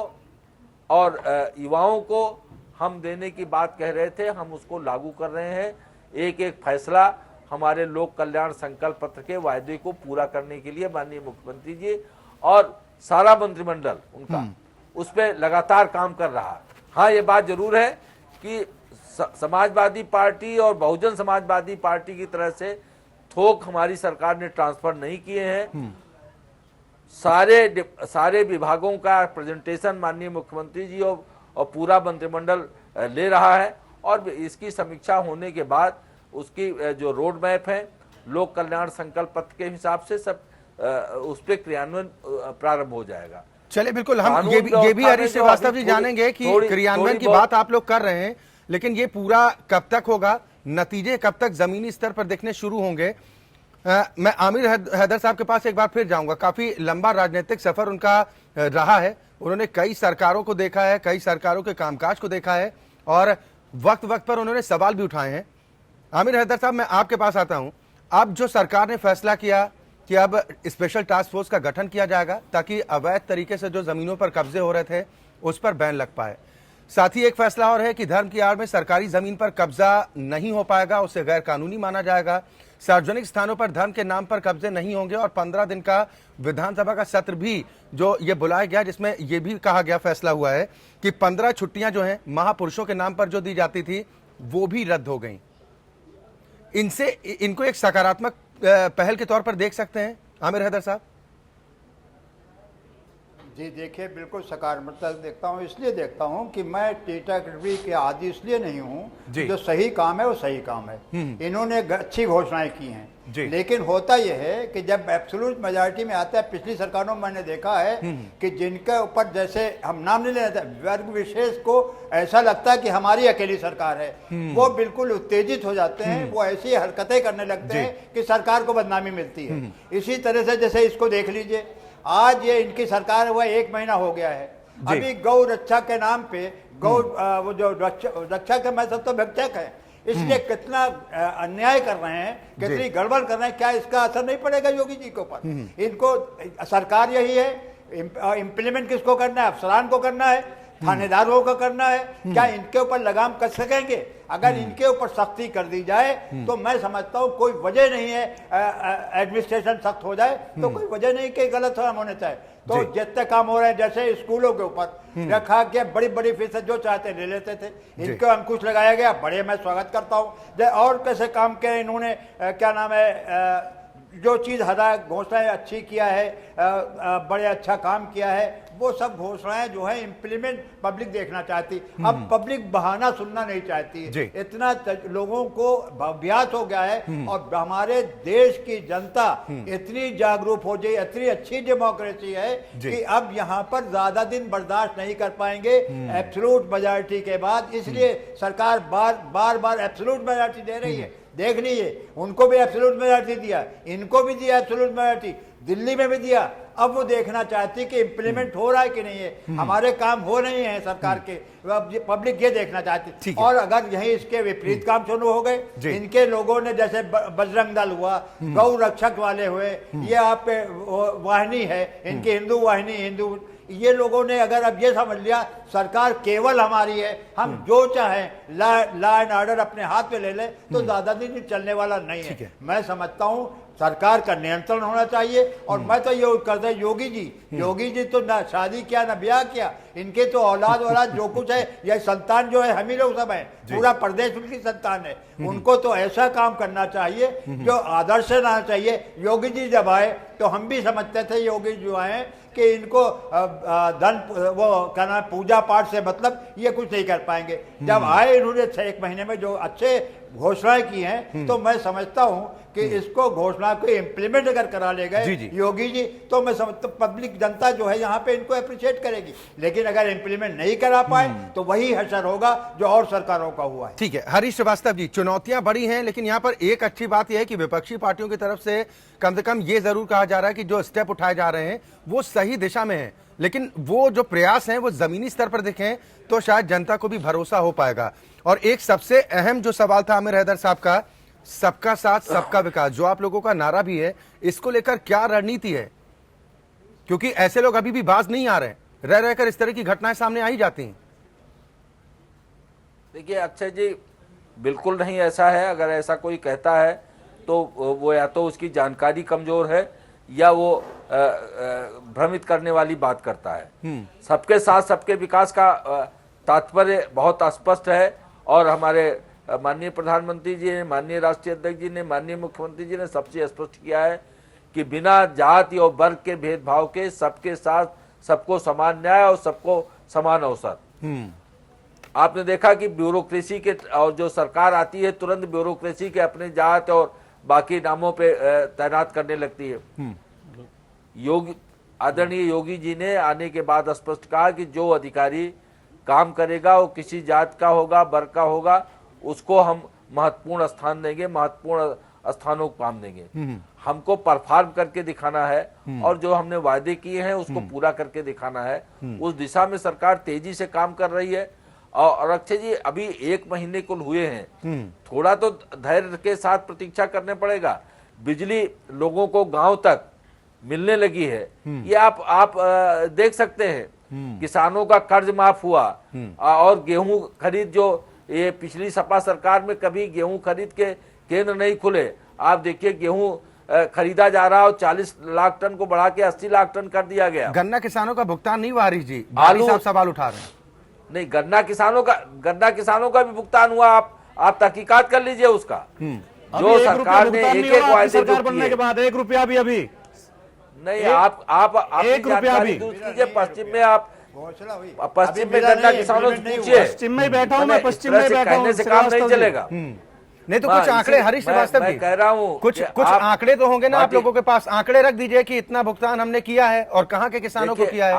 और युवाओं को हम देने की बात कह रहे थे, हम उसको लागू कर रहे हैं। एक एक फैसला हमारे लोक कल्याण संकल्प पत्र के वायदे को पूरा करने के लिए माननीय मुख्यमंत्री जी और सारा मंत्रिमंडल उनका उस पर लगातार काम कर रहा है। हाँ, ये बात जरूर है कि समाजवादी पार्टी और बहुजन समाजवादी पार्टी की तरह से थोक हमारी सरकार ने ट्रांसफर नहीं किए हैं। सारे विभागों का प्रेजेंटेशन माननीय मुख्यमंत्री जी और पूरा मंत्रिमंडल ले रहा है, और इसकी समीक्षा होने के बाद उसकी जो रोड मैप है लोक कल्याण संकल्प पत्र के हिसाब से सब उस पर क्रियान्वयन प्रारंभ हो जाएगा। चलिए, बिल्कुल हम ये भी हरीश श्रीवास्तव जी जानेंगे कि क्रियान्वयन की बात आप लोग कर रहे हैं, लेकिन ये पूरा कब तक होगा, नतीजे कब तक जमीनी स्तर पर दिखने शुरू होंगे? मैं आमिर हैदर साहब के पास एक बार फिर जाऊंगा। काफी लंबा राजनीतिक सफर उनका रहा है, उन्होंने कई सरकारों को देखा है, कई सरकारों के कामकाज को देखा है, और वक्त वक्त पर उन्होंने सवाल भी उठाए हैं। आमिर हैदर साहब, मैं आपके पास आता हूं। अब जो सरकार ने फैसला किया कि अब स्पेशल टास्क फोर्स का गठन किया जाएगा ताकि अवैध तरीके से जो जमीनों पर कब्जे हो रहे थे उस पर बैन लग पाए। साथ ही एक फैसला और है कि धर्म की आड़ में सरकारी जमीन पर कब्जा नहीं हो पाएगा, उसे गैर कानूनी माना जाएगा। सार्वजनिक स्थानों पर धर्म के नाम पर कब्जे नहीं होंगे, और 15 दिन का विधानसभा का सत्र भी जो ये बुलाया गया, जिसमें यह भी कहा गया, फैसला हुआ है कि 15 छुट्टियां जो हैं महापुरुषों के नाम पर जो दी जाती थी वो भी रद्द हो गई। इनको एक सकारात्मक पहल के तौर पर देख सकते हैं आमिर हैदर साहब? जी देखिए, बिल्कुल सकारात्मक देखता हूँ। इसलिए देखता हूँ कि मैं टीटागढ़ी के आदि इसलिए नहीं हूँ। जो सही काम है वो सही काम है। इन्होंने अच्छी घोषणाएं की हैं, लेकिन होता यह है कि जब एब्सोल्यूट मेजॉरिटी में आता है, पिछली सरकारों में मैंने देखा है कि जिनके ऊपर, जैसे हम नाम नहीं लेते, वर्ग विशेष को ऐसा लगता है कि हमारी अकेली सरकार है, वो बिल्कुल उत्तेजित हो जाते हैं, वो ऐसी हरकतें करने लगते हैं कि सरकार को बदनामी मिलती है। इसी तरह से जैसे इसको देख लीजिए, आज ये इनकी सरकार हुआ 1 महीना हो गया है, अभी गौ रक्षा के नाम पे गौ वो जो रक्षा के मैं सब तो भक्षक है, इसलिए कितना अन्याय कर रहे हैं, कितनी गड़बड़ कर रहे हैं, क्या इसका असर नहीं पड़ेगा योगी जी के ऊपर? इनको सरकार यही है, इम्प्लीमेंट किसको करना है? अफसरान को करना है, थानेदारों का करना है। क्या इनके ऊपर लगाम कस सकेंगे? अगर इनके ऊपर सख्ती कर दी जाए तो मैं समझता हूँ कोई वजह नहीं है, एडमिनिस्ट्रेशन सख्त हो जाए तो कोई वजह नहीं कि गलत काम होने चाहिए। तो जितने काम हो रहे हैं, जैसे स्कूलों के ऊपर रखा गया, बड़ी बड़ी फीस जो चाहते ले लेते थे, इनको अंकुश लगाया गया, बड़े मैं स्वागत करता हूँ। और कैसे काम किया इन्होंने, क्या नाम है, जो चीज़ हदा घोषणाएं अच्छी किया है, बड़े अच्छा काम किया है, वो सब घोषणाएं जो है इम्प्लीमेंट पब्लिक देखना चाहती। अब पब्लिक बहाना सुनना नहीं चाहती। इतना लोगों को अभ्यास हो गया है और हमारे देश की जनता इतनी जागरूक हो गई, इतनी अच्छी डेमोक्रेसी है कि अब यहाँ पर ज्यादा दिन बर्दाश्त नहीं कर पाएंगे एब्सोल्यूट मेजॉरिटी के बाद। इसलिए सरकार बार बार एब्सोल्यूट मेजॉरिटी दे रही है। देख लीजिए, उनको भी एब्सोल्यूट मेजॉरिटी दिया, इनको भी दिया एब्सोल्यूट मेजॉरिटी, दिल्ली में भी दिया। अब वो देखना चाहती कि इम्प्लीमेंट हो रहा है कि नहीं है, हमारे काम हो नहीं है सरकार के, पब्लिक ये देखना चाहती। और अगर यही इसके विपरीत काम शुरू हो गए, इनके लोगों ने, जैसे बजरंग दल हुआ, गौ रक्षक वाले हुए, ये आप वाहिनी है इनकी, हिंदू वाहिनी, हिंदू, ये लोगों ने अगर अब ये समझ लिया सरकार केवल हमारी है, हम जो चाहें लॉ एंड ऑर्डर अपने हाथ में ले ले, तो ज्यादा दिन चलने वाला नहीं है। मैं समझता हूँ सरकार का नियंत्रण होना चाहिए। और मैं तो ये कहता हूँ, योगी जी तो ना शादी किया ना ब्याह किया, इनके तो औलाद जो कुछ है, यह संतान जो है हम ही लोग सब है, पूरा प्रदेश उनकी संतान है। उनको तो ऐसा काम करना चाहिए जो आदर्श रहना चाहिए। योगी जी जब आए तो हम भी समझते थे योगी जो आए कि इनको धन, वो क्या नाम, पूजा पाठ से मतलब ये कुछ नहीं कर पाएंगे। जब आए इन्होंने 1 महीने में जो अच्छे घोषणाएं की हैं, तो मैं समझता हूं कि इसको घोषणा को इम्प्लीमेंट अगर करा ले गए योगी जी, तो मैं समझता पब्लिक जनता जो है यहाँ पे इनको अप्रिशिएट करेगी। लेकिन अगर इम्प्लीमेंट नहीं करा पाए तो वही असर होगा जो और सरकारों का हुआ है। ठीक है हरीश श्रीवास्तव जी, चुनौतियां बड़ी हैं, लेकिन यहाँ पर एक अच्छी बात यह है कि विपक्षी पार्टियों की तरफ से कम ये जरूर कहा जा रहा है कि जो स्टेप उठाए जा रहे हैं वो सही दिशा में है, लेकिन वो जो प्रयास हैं वो जमीनी स्तर पर दिखें तो शायद जनता को भी भरोसा हो पाएगा। और एक सबसे अहम जो सवाल था आमिर हैदर साहब का, सबका साथ सबका विकास, जो आप लोगों का नारा भी है, इसको लेकर क्या रणनीति है? क्योंकि ऐसे लोग अभी भी बाज नहीं आ रहे हैं, रह रहकर इस तरह की घटनाएं सामने आ ही जाती हैं। देखिए अक्षय जी, बिल्कुल नहीं ऐसा है। अगर ऐसा कोई कहता है तो वो या तो उसकी जानकारी कमजोर है या वो भ्रमित करने वाली बात करता है। सबके साथ सबके विकास का तात्पर्य बहुत स्पष्ट है और हमारे माननीय प्रधानमंत्री जी ने, माननीय राष्ट्रीय अध्यक्ष जी ने, माननीय मुख्यमंत्री जी ने सबसे स्पष्ट किया है कि बिना जाति और वर्ग के भेदभाव के सबके साथ सबको समान न्याय और सबको समान अवसर। आपने देखा कि ब्यूरोक्रेसी के, और जो सरकार आती है तुरंत ब्यूरोक्रेसी के अपने जात और बाकी नामों पे तैनात करने लगती है। आदरणीय योगी जी ने आने के बाद स्पष्ट कहा कि जो अधिकारी काम करेगा वो किसी जात का होगा, वर्ग का होगा, उसको हम महत्वपूर्ण स्थान देंगे, महत्वपूर्ण स्थानों को काम देंगे। हमको परफॉर्म करके दिखाना है और जो हमने वायदे किए हैं उसको पूरा करके दिखाना है। उस दिशा में सरकार तेजी से काम कर रही है। और अक्षय जी, अभी 1 महीने कुल हुए हैं, थोड़ा तो धैर्य के साथ प्रतीक्षा करने पड़ेगा। बिजली लोगों को गांव तक मिलने लगी है, ये आप देख सकते हैं। किसानों का कर्ज माफ हुआ और गेहूं खरीद, जो ये पिछली सपा सरकार में कभी गेहूं खरीद के केंद्र नहीं खुले, आप देखिए गेहूं खरीदा जा रहा और 40 लाख टन को बढ़ा के 80 लाख टन कर दिया गया। गन्ना किसानों का भुगतान नहीं हुआ हरीश जी, आलू साहब सवाल उठा रहे हैं। नहीं, गन्ना किसानों का भी भुगतान हुआ। आप तहकीकात कर लीजिए उसका। जो सरकार ने एक वायदे सरकार बनने के बाद 1 रुपया भी अभी नहीं, आप 1 रुपया भी कीजिए। पश्चिम में आप पश्चिम में गन्ना किसानों से पूछिए। पश्चिम में बैठा हूँ, मैं पश्चिम में बैठा हूँ, से काम नहीं चलेगा। नहीं तो कुछ आंकड़े हरीश श्रीवास्तव जी, कह रहा हूँ कुछ आंकड़े तो होंगे ना आप लोगों के पास, आंकड़े रख दीजिए कि इतना भुगतान हमने किया है और कहाँ के किसानों को किया है।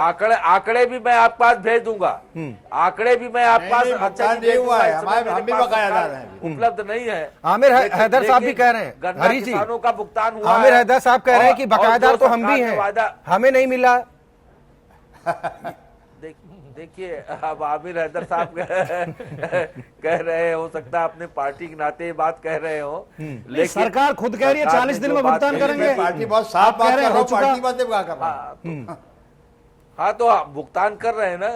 आंकड़े भी मैं आपके पास भेज दूंगा। आंकड़े भी मैं आपके पास उपलब्ध नहीं है। आमिर हैदर साहब भी कह रहे हैं, हरीश जी किसानों का भुगतान हुआ। आमिर हैदर साहब कह रहे हैं कि बकायदा तो हम भी हैं, हमें नहीं मिला। देखिए, अब आमिर हैदर साहब कह रहे, हो सकता है अपने पार्टी के नाते ये बात कह रहे हो, लेकिन सरकार खुद कह रही है 40 दिन में भुगतान करेंगे। पार्टी बहुत साफ बात कर रहा हूं, पार्टी बातें क्या कर रहा है। हाँ, तो आप भुगतान कर रहे हैं ना,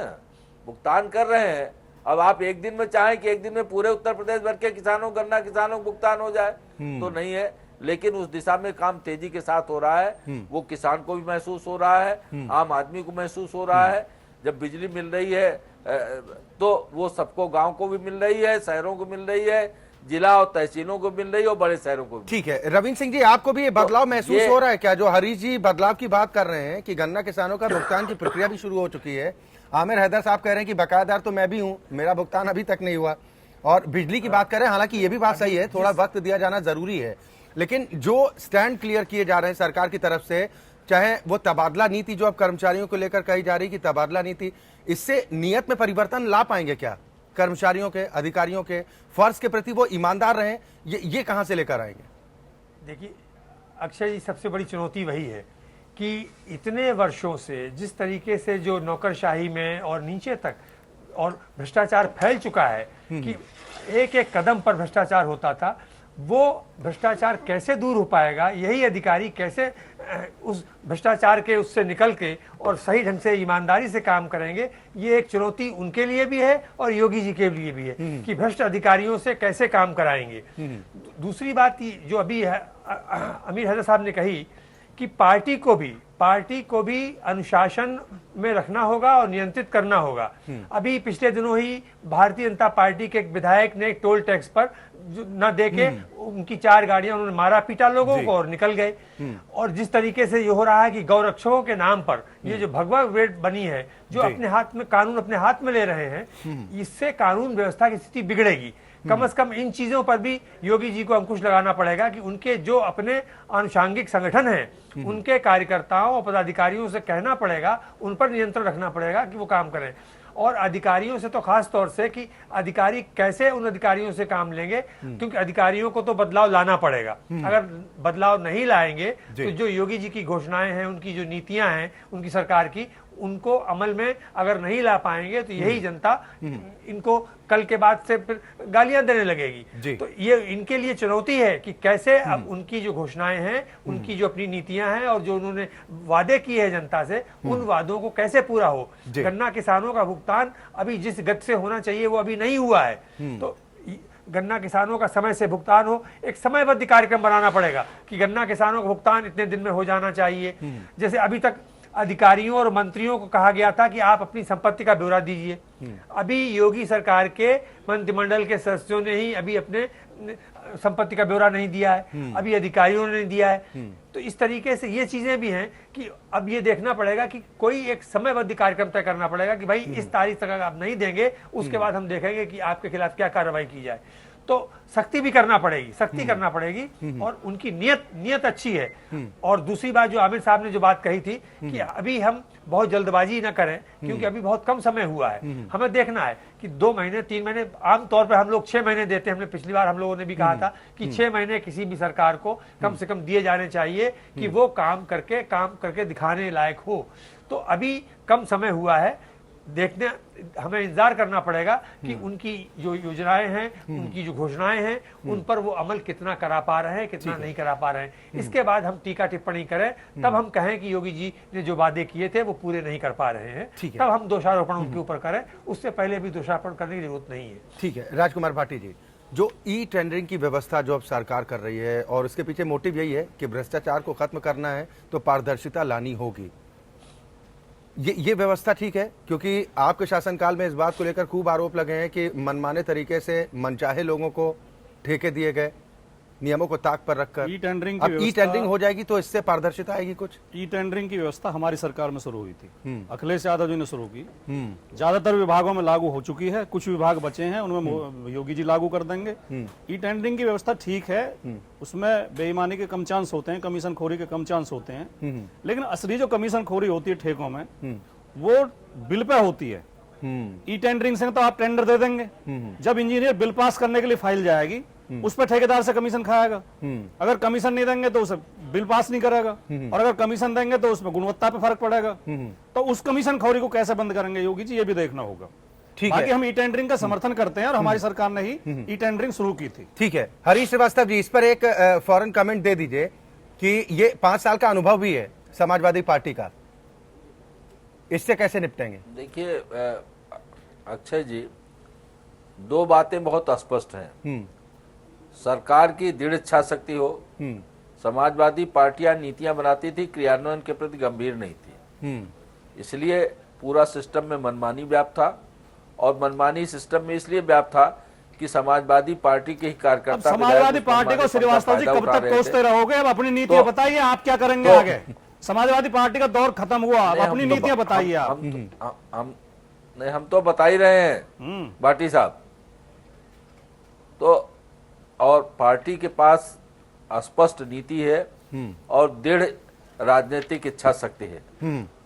भुगतान कर रहे हैं। अब आप एक दिन में चाहें कि एक दिन में पूरे उत्तर प्रदेश भर के किसानों, गन्ना किसानों को भुगतान हो जाए, तो नहीं है, लेकिन उस दिशा में काम तेजी के साथ हो रहा है। वो किसान को भी महसूस हो रहा है, आम आदमी को महसूस हो रहा है। जब बिजली मिल रही है तो वो सबको, गांव को भी मिल रही है, शहरों को मिल रही है, जिला और तहसीलों को मिल रही है और बड़े शहरों को भी। ठीक है रविंद्र सिंह जी, आपको भी ये बदलाव महसूस हो रहा है क्या, जो हरीश जी बदलाव की बात कर रहे हैं कि गन्ना किसानों का भुगतान की प्रक्रिया भी शुरू हो चुकी है। आमिर हैदर साहब कह रहे हैं कि बकायेदार तो मैं भी हूं, मेरा भुगतान अभी तक नहीं हुआ। और बिजली की बात करें, हालांकि ये भी बात सही है, थोड़ा वक्त दिया जाना जरूरी है, लेकिन जो स्टैंड क्लियर किए जा रहे हैं सरकार की तरफ से, चाहे वो तबादला नीति जो अब कर्मचारियों को लेकर कही जा रही कि तबादला नीति, इससे नियत में परिवर्तन ला पाएंगे क्या? कर्मचारियों के, अधिकारियों के फर्ज के प्रति वो ईमानदार रहें, ये कहां से लेकर आएंगे? देखिए अक्षय जी, सबसे बड़ी चुनौती वही है कि इतने वर्षों से जिस तरीके से जो नौकरशाही में और नीचे तक और भ्रष्टाचार फैल चुका है कि एक एक कदम पर भ्रष्टाचार होता था, वो भ्रष्टाचार कैसे दूर हो पाएगा, यही अधिकारी कैसे उस भ्रष्टाचार के उससे निकल के और सही ढंग से ईमानदारी से काम करेंगे, ये एक चुनौती उनके लिए भी है और योगी जी के लिए भी है कि भ्रष्ट अधिकारियों से कैसे काम कराएंगे। दूसरी बात जो अभी आमिर हैदर साहब ने कही कि पार्टी को भी अनुशासन में रखना होगा और नियंत्रित करना होगा। अभी पिछले दिनों ही भारतीय जनता पार्टी के एक विधायक ने टोल टैक्स पर न देके उनकी 4 गाड़ियां उन्होंने मारा पीटा लोगों को और निकल गए। और जिस तरीके से ये हो रहा है कि गौरक्षकों के नाम पर ये जो भगवा वेट बनी है, जो अपने हाथ में कानून अपने हाथ में ले रहे हैं, इससे कानून व्यवस्था की स्थिति बिगड़ेगी। कम से कम इन चीजों पर भी योगी जी को अंकुश लगाना पड़ेगा कि उनके जो अपने आनुषांगिक संगठन हैं, उनके कार्यकर्ताओं और पदाधिकारियों से कहना पड़ेगा, उन पर नियंत्रण रखना पड़ेगा कि वो काम करें। और अधिकारियों से तो खास तौर से कि अधिकारी कैसे उन अधिकारियों से काम लेंगे, क्योंकि अधिकारियों को तो बदलाव लाना पड़ेगा। अगर बदलाव नहीं लाएंगे तो जो योगी जी की घोषणाएं हैं, उनकी जो नीतियां हैं उनकी सरकार की, उनको अमल में अगर नहीं ला पाएंगे तो यही जनता इनको कल के बाद से फिर गालियां देने लगेगी। तो ये इनके लिए चुनौती है कि कैसे अब उनकी जो घोषणाएं हैं, उनकी जो अपनी नीतियां हैं और जो उन्होंने वादे किए हैं जनता से, उन वादों को कैसे पूरा हो। गन्ना किसानों का भुगतान अभी जिस गति से होना चाहिए वो अभी नहीं हुआ है, तो गन्ना किसानों का समय से भुगतान हो। एक समयबद्ध कार्यक्रम बनाना पड़ेगा कि गन्ना किसानों का भुगतान इतने दिन में हो जाना चाहिए। जैसे अभी तक अधिकारियों और मंत्रियों को कहा गया था कि आप अपनी संपत्ति का ब्यौरा दीजिए, अभी योगी सरकार के मंत्रिमंडल के सदस्यों ने ही अभी अपने संपत्ति का ब्यौरा नहीं दिया है, अभी अधिकारियों ने नहीं दिया है। तो इस तरीके से ये चीजें भी हैं कि अब ये देखना पड़ेगा कि कोई एक समयबद्ध कार्यक्रम तय करना पड़ेगा कि भाई इस तारीख तक आप नहीं देंगे, उसके बाद हम देखेंगे कि आपके खिलाफ क्या कार्रवाई की जाए। तो सख्ती भी करना पड़ेगी, सख्ती करना पड़ेगी और उनकी नियत अच्छी है। और दूसरी बात जो आमिर साहब ने जो बात कही थी कि अभी हम बहुत जल्दबाजी ना करें, क्योंकि अभी बहुत कम समय हुआ है, हमें देखना है कि 2 महीने 3 महीने, आमतौर पर हम लोग 6 महीने देते हैं। हमने पिछली बार हम लोगों ने भी कहा था कि 6 महीने किसी भी सरकार को कम से कम दिए जाने चाहिए कि वो काम करके दिखाने लायक हो। तो अभी कम समय हुआ है, देखने हमें इंतजार करना पड़ेगा कि उनकी जो योजनाएं हैं, उनकी जो घोषणाएं हैं, उन पर वो अमल कितना करा पा रहे हैं, कितना नहीं करा पा रहे हैं। इसके बाद हम टीका टिप्पणी करें, तब हम कहें कि योगी जी ने जो वादे किए थे वो पूरे नहीं कर पा रहे हैं, तब हम दोषारोपण उनके ऊपर करें। उससे पहले भी दोषारोपण करने की जरूरत नहीं है। ठीक है राजकुमार भाटी जी, जो ई टेंडरिंग की व्यवस्था जो अब सरकार कर रही है और उसके पीछे मोटिव यही है कि भ्रष्टाचार को खत्म करना है तो पारदर्शिता लानी होगी, ये व्यवस्था ठीक है? क्योंकि आपके शासनकाल में इस बात को लेकर खूब आरोप लगे हैं कि मनमाने तरीके से मनचाहे लोगों को ठेके दिए गए, नियमों को ताक पर रखकर। ई टेंडरिंग अब ई टेंडरिंग हो जाएगी तो इससे पारदर्शिता आएगी कुछ? ई टेंडरिंग की व्यवस्था हमारी सरकार में शुरू हुई थी, अखिलेश यादव जी ने शुरू की। ज्यादातर विभागों में लागू हो चुकी है, कुछ विभाग बचे हैं, उनमें योगी जी लागू कर देंगे। ई टेंडरिंग की व्यवस्था ठीक है, उसमें बेईमानी के कम चांस होते हैं, कमीशन खोरी के कम चांस होते हैं, लेकिन असली जो कमीशन खोरी होती है ठेकों में, वो बिल पे होती है। ई टेंडरिंग से तो आप टेंडर दे देंगे, जब इंजीनियर बिल पास करने के लिए फाइल जाएगी उस पर ठेकेदार से कमीशन खाएगा। अगर कमीशन नहीं देंगे तो उसे बिल पास नहीं करेगा, और अगर कमीशन देंगे तो उसमें गुणवत्ता पे फर्क पड़ेगा। तो उस कमीशन खोरी को कैसे बंद करेंगे योगी जी, ये भी देखना होगा। ठीक बाकी है, हम ई टेंडरिंग का समर्थन करते हैं और हमारी सरकार ने ही ई टेंडरिंग शुरू की थी। ठीक है। हरीश श्रीवास्तव जी, इस पर एक फौरन कमेंट दे दीजिए कि ये 5 साल का अनुभव भी है समाजवादी पार्टी का, इससे कैसे निपटेंगे? देखिए अक्षय जी, दो बातें बहुत स्पष्ट हैं। सरकार की दृढ़ इच्छा शक्ति हो, समाजवादी पार्टियां नीतियां बनाती थी, क्रियान्वयन के प्रति गंभीर नहीं थी, इसलिए पूरा सिस्टम में मनमानी व्याप्त था। और मनमानी सिस्टम में इसलिए व्याप्त था कि समाजवादी पार्टी के ही कार्यकर्ता, समाजवादी पार्टी को श्रीवास्तव जी कब तक कोसते रहोगे? अब अपनी नीतियां बताइए, आप क्या करेंगे आगे? समाजवादी पार्टी का दौर खत्म हुआ, अब अपनी नीतियां बताइए आप। हम तो बता ही रहे हैं भाटी साहब। तो और पार्टी के पास स्पष्ट नीति है और दृढ़ राजनीतिक इच्छा शक्ति है,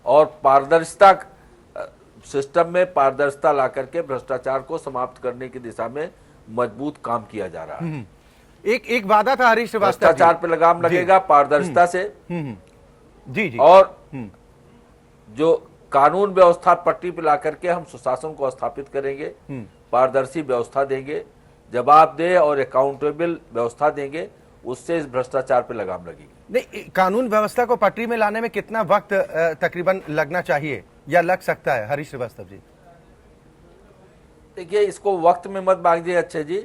और पारदर्शिता सिस्टम में पारदर्शिता ला करके भ्रष्टाचार को समाप्त करने की दिशा में मजबूत काम किया जा रहा है। एक वादा था हरीश श्रीवास्तव, भ्रष्टाचार पे लगाम लगेगा पारदर्शिता से। जी। और जो कानून व्यवस्था पट्टी पे ला करके हम सुशासन को स्थापित करेंगे, पारदर्शी व्यवस्था देंगे, जवाबदेह और अकाउंटेबल व्यवस्था देंगे, उससे इस भ्रष्टाचार पे लगाम लगेगी। नहीं, कानून व्यवस्था को पटरी में लाने में कितना वक्त तकरीबन लगना चाहिए या लग सकता है हरीश श्रीवास्तव जी? देखिए, इसको वक्त में मत मांगिए अच्छे जी,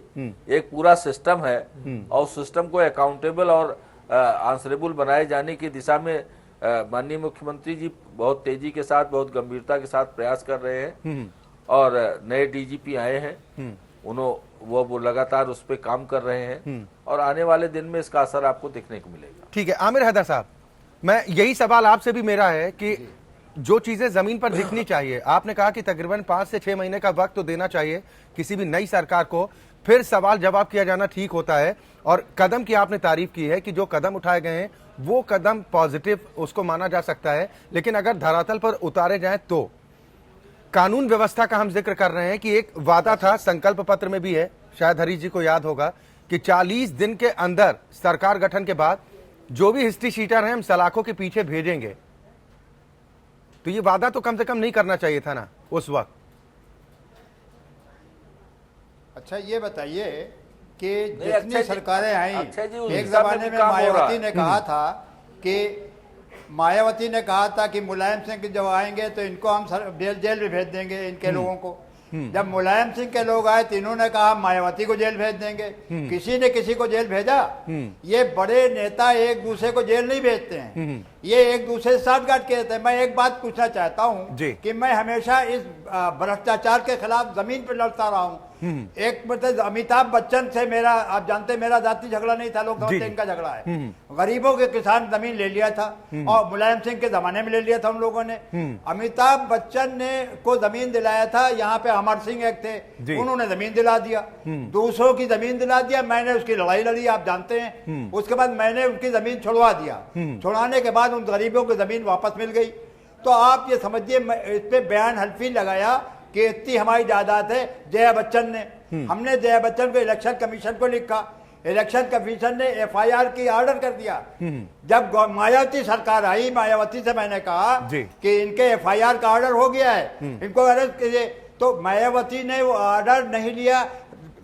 एक पूरा सिस्टम है और सिस्टम को अकाउंटेबल और आंसरेबल बनाए जाने की दिशा में माननीय मुख्यमंत्री जी बहुत तेजी के साथ, बहुत गंभीरता के साथ प्रयास कर रहे हैं। और नए डीजीपी आए हैं, वो लगातार उस पर काम कर रहे हैं, और आने वाले दिन में इसका असर आपको देखने को मिलेगा। ठीक है। आमिर हैदर साहब, मैं यही सवाल आपसे भी मेरा है कि जो चीजें जमीन पर दिखनी चाहिए, आपने कहा कि तकरीबन 5 से 6 महीने का वक्त तो देना चाहिए किसी भी नई सरकार को, फिर सवाल जवाब किया जाना ठीक होता है। और कदम की आपने तारीफ की है कि जो कदम उठाए गए हैं वो कदम पॉजिटिव उसको माना जा सकता है, लेकिन अगर धरातल पर उतारे जाएं तो कानून व्यवस्था का हम जिक्र कर रहे हैं कि एक वादा था, संकल्प पत्र में भी है, शायद हरीश जी को याद होगा कि 40 दिन के अंदर सरकार गठन के बाद जो भी हिस्ट्री शीटर हैं हम सलाखों के पीछे भेजेंगे। तो ये वादा तो कम से कम नहीं करना चाहिए था ना उस वक्त। अच्छा, ये बताइए कि जितनी सरकारें आई, एक जमाने जमाने में मायावती ने कहा था कि मुलायम सिंह जब आएंगे तो इनको हम जेल में भेज देंगे, इनके लोगों को। जब मुलायम सिंह के लोग आए तो इन्होंने कहा मायावती को जेल भेज देंगे। किसी ने किसी को जेल भेजा? ये बड़े नेता एक दूसरे को जेल नहीं भेजते हैं, ये एक दूसरे से साठगांठ कहते हैं। मैं एक बात पूछना चाहता हूँ कि मैं हमेशा इस भ्रष्टाचार के खिलाफ जमीन पर लड़ता रहा हूँ। एक मतलब अमिताभ बच्चन से मेरा, आप जानते हैं, मेरा जाति झगड़ा नहीं था, लोग समझते इनका झगड़ा है। गरीबों के किसान जमीन ले लिया था, और मुलायम सिंह के जमाने में ले लिया था उन लोगों ने। अमिताभ बच्चन ने को जमीन दिलाया था, यहाँ पे अमर सिंह एक थे, उन्होंने जमीन दिला दिया, दूसरों की जमीन दिला दिया, मैंने उसकी लड़ाई लड़ी, आप जानते हैं। उसके बाद मैंने उनकी जमीन छुड़वा दिया, छुड़ाने के बाद उन गरीबों की जमीन वापस मिल गई। तो आप ये समझिए, इस पे बयान हल्फी लगाया कि इतनी हमारी जायदाद है जया बच्चन ने। हमने जया बच्चन को इलेक्शन कमीशन को लिखा, इलेक्शन कमीशन ने FIR की ऑर्डर कर दिया। जब मायावती सरकार आई, मायावती से मैंने कहा कि इनके FIR का ऑर्डर हो गया है, इनको अरेस्ट कीजिए। तो मायावती ने वो ऑर्डर नहीं लिया।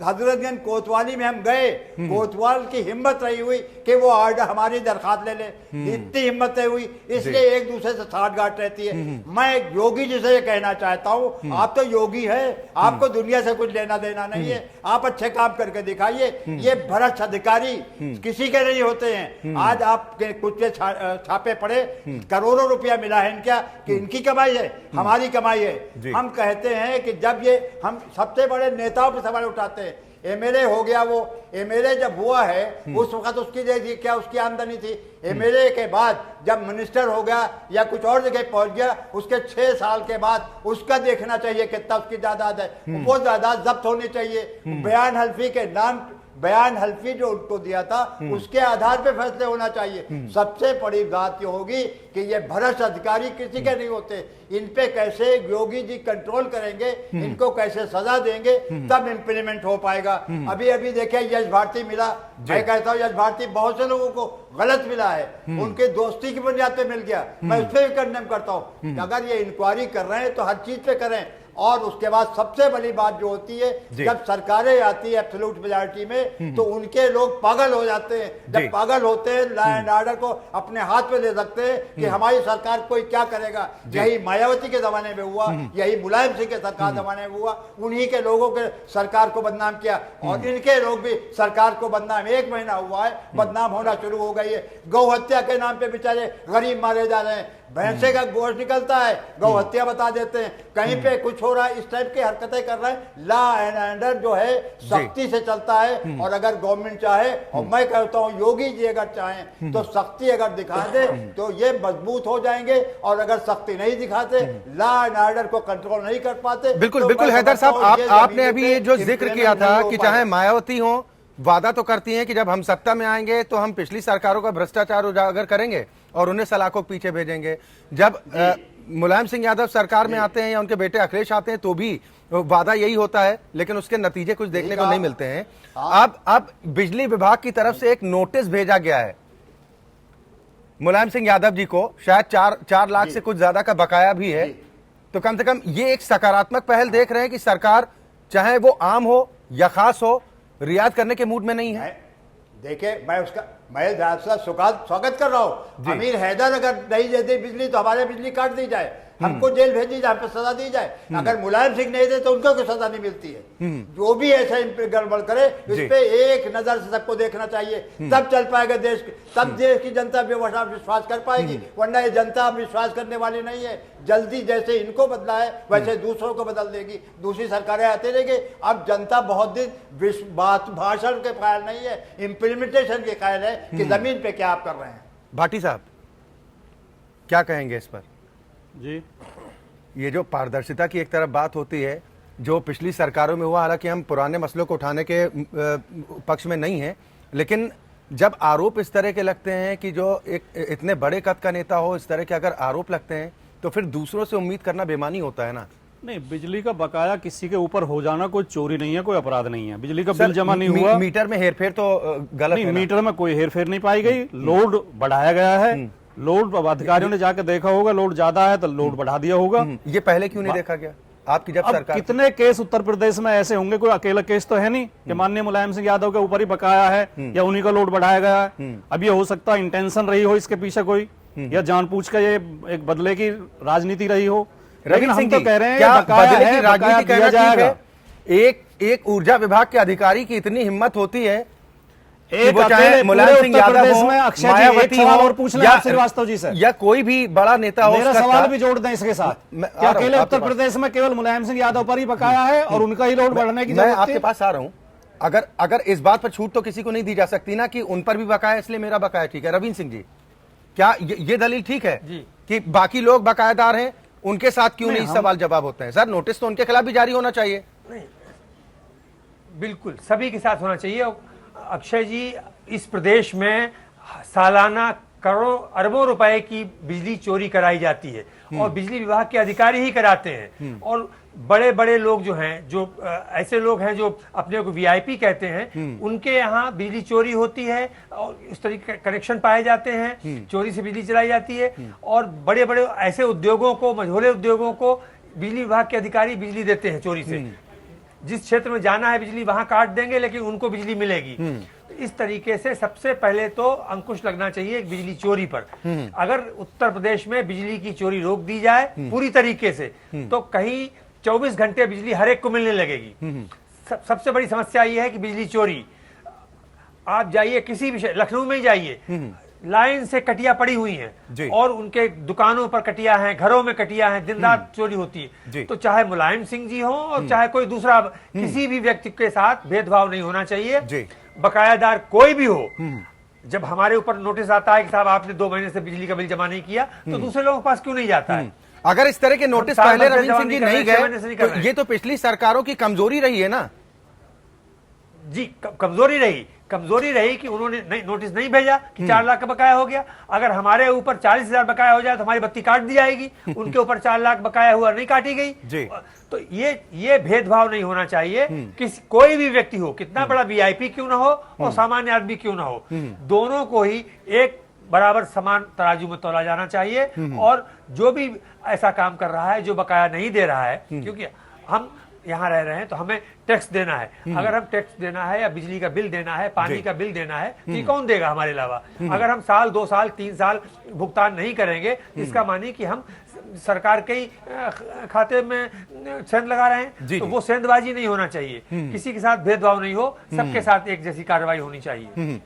हजरतगंज कोतवाली में हम गए, कोतवाल की हिम्मत रही हुई कि वो ऑर्डर हमारी दरखास्त ले ले, इतनी हिम्मत हुई, इसलिए एक दूसरे से साठगांठ रहती है। मैं योगी जी से ये कहना चाहता हूँ, आप तो योगी है, आपको दुनिया से कुछ लेना देना नहीं है, आप अच्छे काम करके दिखाइए। ये भ्रष्ट अधिकारी किसी के नहीं होते हैं। आज आपके कुछ छापे पड़े, करोड़ों रुपया मिला है इनका, कि इनकी कमाई है, हमारी कमाई है। हम कहते हैं कि जब ये हम सबसे बड़े नेताओं पर सवाल उठाते हैं, MLA हो गया, वो MLA जब हुआ है उस वक्त उसकी क्या उसकी आमदनी थी? MLA के बाद जब मिनिस्टर हो गया या कुछ और जगह पहुंच गया, उसके 6 साल के बाद उसका देखना चाहिए कितना उसकी जायदाद है, वो जायदाद जब्त होनी चाहिए। बयान हल्फी के नाम बयान हल्फी जो उनको दिया था उसके आधार पे फैसले होना चाहिए। सबसे बड़ी बात ये होगी कि ये भ्रष्ट अधिकारी किसी के नहीं होते, इन पे कैसे योगी जी कंट्रोल करेंगे, इनको कैसे सजा देंगे, तब इम्प्लीमेंट हो पाएगा। अभी अभी देखिए यश भारती मिला, मैं कहता हूँ यश भारती बहुत से लोगों को गलत मिला है, उनके दोस्ती की बुनियाद पे मिल गया, मैं उस पर भी कंडेम करता हूँ। अगर ये इंक्वायरी कर रहे हैं तो हर चीज पे करें। और उसके बाद सबसे बड़ी बात जो होती है, जब सरकारें आती है एब्सोल्यूट मेजॉरिटी में, तो उनके लोग पागल हो जाते हैं। जब पागल होते हैं, लॉ एंड ऑर्डर को अपने हाथ में ले सकते हैं कि हमारी सरकार कोई क्या करेगा। यही मायावती के जमाने में हुआ, यही मुलायम सिंह के सरकार जमाने में हुआ, उन्हीं के लोगों के सरकार को बदनाम किया, और इनके लोग भी सरकार को बदनाम, 1 महीना हुआ है बदनाम होना शुरू हो गई है। गौ हत्या के नाम पे बेचारे गरीब मारे जा रहे हैं, भैंसे का गोश्त निकलता है, गौ हत्या बता देते हैं, कहीं पे कुछ हो रहा है, इस टाइप की हरकतें कर रहे हैं। लॉ एंड ऑर्डर जो है सख्ती से चलता है, और अगर गवर्नमेंट चाहे, और मैं कहता हूँ योगी जी अगर चाहें तो सख्ती अगर दिखा दे तो ये मजबूत हो जाएंगे, और अगर सख्ती नहीं दिखाते, लॉ एंड ऑर्डर को कंट्रोल नहीं कर पाते। बिल्कुल बिल्कुल हैदर साहब, आपने अभी ये जो जिक्र किया था कि चाहे मायावती हो, वादा तो करती हैं कि जब हम सत्ता में आएंगे तो हम पिछली सरकारों का भ्रष्टाचार उजागर करेंगे और उन्हें सलाखों के पीछे भेजेंगे। जब मुलायम सिंह यादव सरकार में आते हैं या उनके बेटे अखिलेश आते हैं तो भी वादा यही होता है, लेकिन उसके नतीजे कुछ देखने को नहीं मिलते हैं। अब बिजली विभाग की तरफ से एक नोटिस भेजा गया है मुलायम सिंह यादव जी को, शायद 4 लाख से कुछ ज्यादा का बकाया भी है। तो कम से कम ये एक सकारात्मक पहल देख रहे हैं कि सरकार चाहे वो आम हो या खास हो, रियायत करने के मूड में नहीं है। देखिए मैं स्वागत कर रहा हूँ। अमीर हैदर अगर नहीं देते बिजली तो हमारे बिजली काट दी जाए, हमको जेल भेजी जाए, हमको सजा दी जाए। अगर मुलायम सिंह नहीं दे तो उनको कोई सजा नहीं मिलती है। जो भी ऐसा गड़बड़ करे इस पे एक नजर से सबको देखना चाहिए, तब चल पाएगा देश, तब देश की जनता विश्वास कर पाएगी, वरना ये जनता विश्वास करने वाली नहीं है। जल्दी जैसे इनको बदला है वैसे दूसरों को बदल देगी, दूसरी सरकारें आते रहेंगे। अब जनता बहुत दिन भाषण के कायल नहीं है, इम्प्लीमेंटेशन के कायल है कि जमीन पे क्या आप कर रहे हैं। भाटी साहब क्या कहेंगे इस पर? जी, ये जो पारदर्शिता की एक तरफ बात होती है जो पिछली सरकारों में हुआ, हालांकि हम पुराने मसलों को उठाने के पक्ष में नहीं है, लेकिन जब आरोप इस तरह के लगते हैं कि जो एक इतने बड़े कद का नेता हो, इस तरह के अगर आरोप लगते हैं तो फिर दूसरों से उम्मीद करना बेमानी होता है ना। नहीं, बिजली का बकाया किसी के ऊपर हो जाना कोई चोरी नहीं है, कोई अपराध नहीं है। बिजली का बिल जमा नहीं हुआ, मीटर में हेरफेर तो गलत नहीं, मीटर में कोई हेरफेर नहीं पाई गई, लोड बढ़ाया गया है। लोड अधिकारियों ने जाकर देखा होगा, लोड ज्यादा है तो लोड बढ़ा दिया होगा। ये पहले क्यों नहीं देखा गया आपकी जब सरकार? कितने केस उत्तर प्रदेश में ऐसे होंगे, कोई अकेला केस तो है नहीं कि माननीय मुलायम सिंह यादव के ऊपर ही बकाया है या उन्हीं का लोड बढ़ाया गया है। अब ये हो सकता है इंटेंशन रही हो इसके पीछे कोई, या जानबूझ कर ये एक बदले की राजनीति रही हो। लेकिन हम तो कह रहे हैं क्या बदले की बकाया राजनीति दिया कहना जाएगा। एक ऊर्जा विभाग के अधिकारी की इतनी हिम्मत होती है एक वो चाहे मुलायम सिंह यादव हो, मायावती हो, और पूछ लें श्रीवास्तव जी से, या कोई भी बड़ा नेता हो, मेरा सवाल भी जोड़ दें इसके साथ। क्या अकेले उत्तर प्रदेश में केवल मुलायम सिंह यादव पर ही बकाया है और उनका ही लोड बढ़ने की जरूरत है? मैं आपके पास आ रहा हूं। अगर इस बात पर छूट तो किसी को नहीं दी जा सकती ना कि उन पर भी बकाया इसलिए मेरा बकाया ठीक है। रवींद्र सिंह जी, क्या ये दलील ठीक है कि बाकी लोग बकायेदार हैं, उनके साथ क्यों नहीं सवाल जवाब होते हैं? सर, नोटिस तो उनके खिलाफ भी जारी होना चाहिए। बिल्कुल सभी के साथ होना चाहिए। अक्षय जी, इस प्रदेश में सालाना करोड़ों अरबों रुपए की बिजली चोरी कराई जाती है और बिजली विभाग के अधिकारी ही कराते हैं। और बड़े बड़े लोग जो हैं, जो ऐसे लोग हैं जो अपने को वीआईपी कहते हैं, उनके यहाँ बिजली चोरी होती है और इस तरीके कनेक्शन पाए जाते हैं, चोरी से बिजली चलाई जाती है। और बड़े बड़े ऐसे उद्योगों को, मझोले उद्योगों को बिजली विभाग के अधिकारी बिजली देते हैं चोरी से। जिस क्षेत्र में जाना है बिजली वहां काट देंगे, लेकिन उनको बिजली मिलेगी। इस तरीके से सबसे पहले तो अंकुश लगना चाहिए बिजली चोरी पर। अगर उत्तर प्रदेश में बिजली की चोरी रोक दी जाए पूरी तरीके से, तो कहीं 24 घंटे बिजली हर एक को मिलने लगेगी। सबसे बड़ी समस्या यह है कि बिजली चोरी, आप जाइए किसी भी लखनऊ में ही जाइए, लाइन से कटिया पड़ी हुई हैं और उनके दुकानों पर कटिया हैं, घरों में कटिया हैं, दिन रात चोरी होती है। तो चाहे मुलायम सिंह जी हो और चाहे कोई दूसरा, किसी भी व्यक्ति के साथ भेदभाव नहीं होना चाहिए। बकायादार कोई भी हो, जब हमारे ऊपर नोटिस आता है कि साहब आपने 2 महीने से बिजली का बिल जमा नहीं किया, तो दूसरे लोगों के पास क्यों नहीं जाता है? अगर इस तरह के नोटिस पहले रवींद्र सिंह जी नहीं गए तो ये तो पिछली सरकारों की कमजोरी रही है ना। जी कमजोरी रही कि उन्होंने नोटिस नहीं भेजा कि 4 लाख का बकाया हो गया। अगर हमारे ऊपर 40,000 बकाया हो जाए तो हमारी बत्ती काट दी जाएगी, उनके ऊपर 4 लाख बकाया हुआ नहीं काटी गई। तो ये भेदभाव नहीं होना चाहिए। कोई भी व्यक्ति हो, कितना बड़ा वीआईपी क्यों ना हो और सामान्य आदमी क्यों ना हो, दोनों को ही एक बराबर समान तराजू में तोला जाना चाहिए। और जो भी ऐसा काम कर रहा है, जो बकाया नहीं दे रहा है, क्योंकि हम यहाँ रह रहे हैं तो हमें टैक्स देना है। अगर हम टैक्स देना है या बिजली का बिल देना है, पानी का बिल देना है, तो ये कौन देगा हमारे अलावा? अगर हम साल 2 साल 3 साल भुगतान नहीं करेंगे, इसका मानिए कि हम सरकार के ही खाते में सेंध लगा रहे हैं। तो वो सेंधबाजी नहीं होना चाहिए। किसी के साथ भेदभाव नहीं हो, सबके साथ एक जैसी कार्रवाई होनी चाहिए।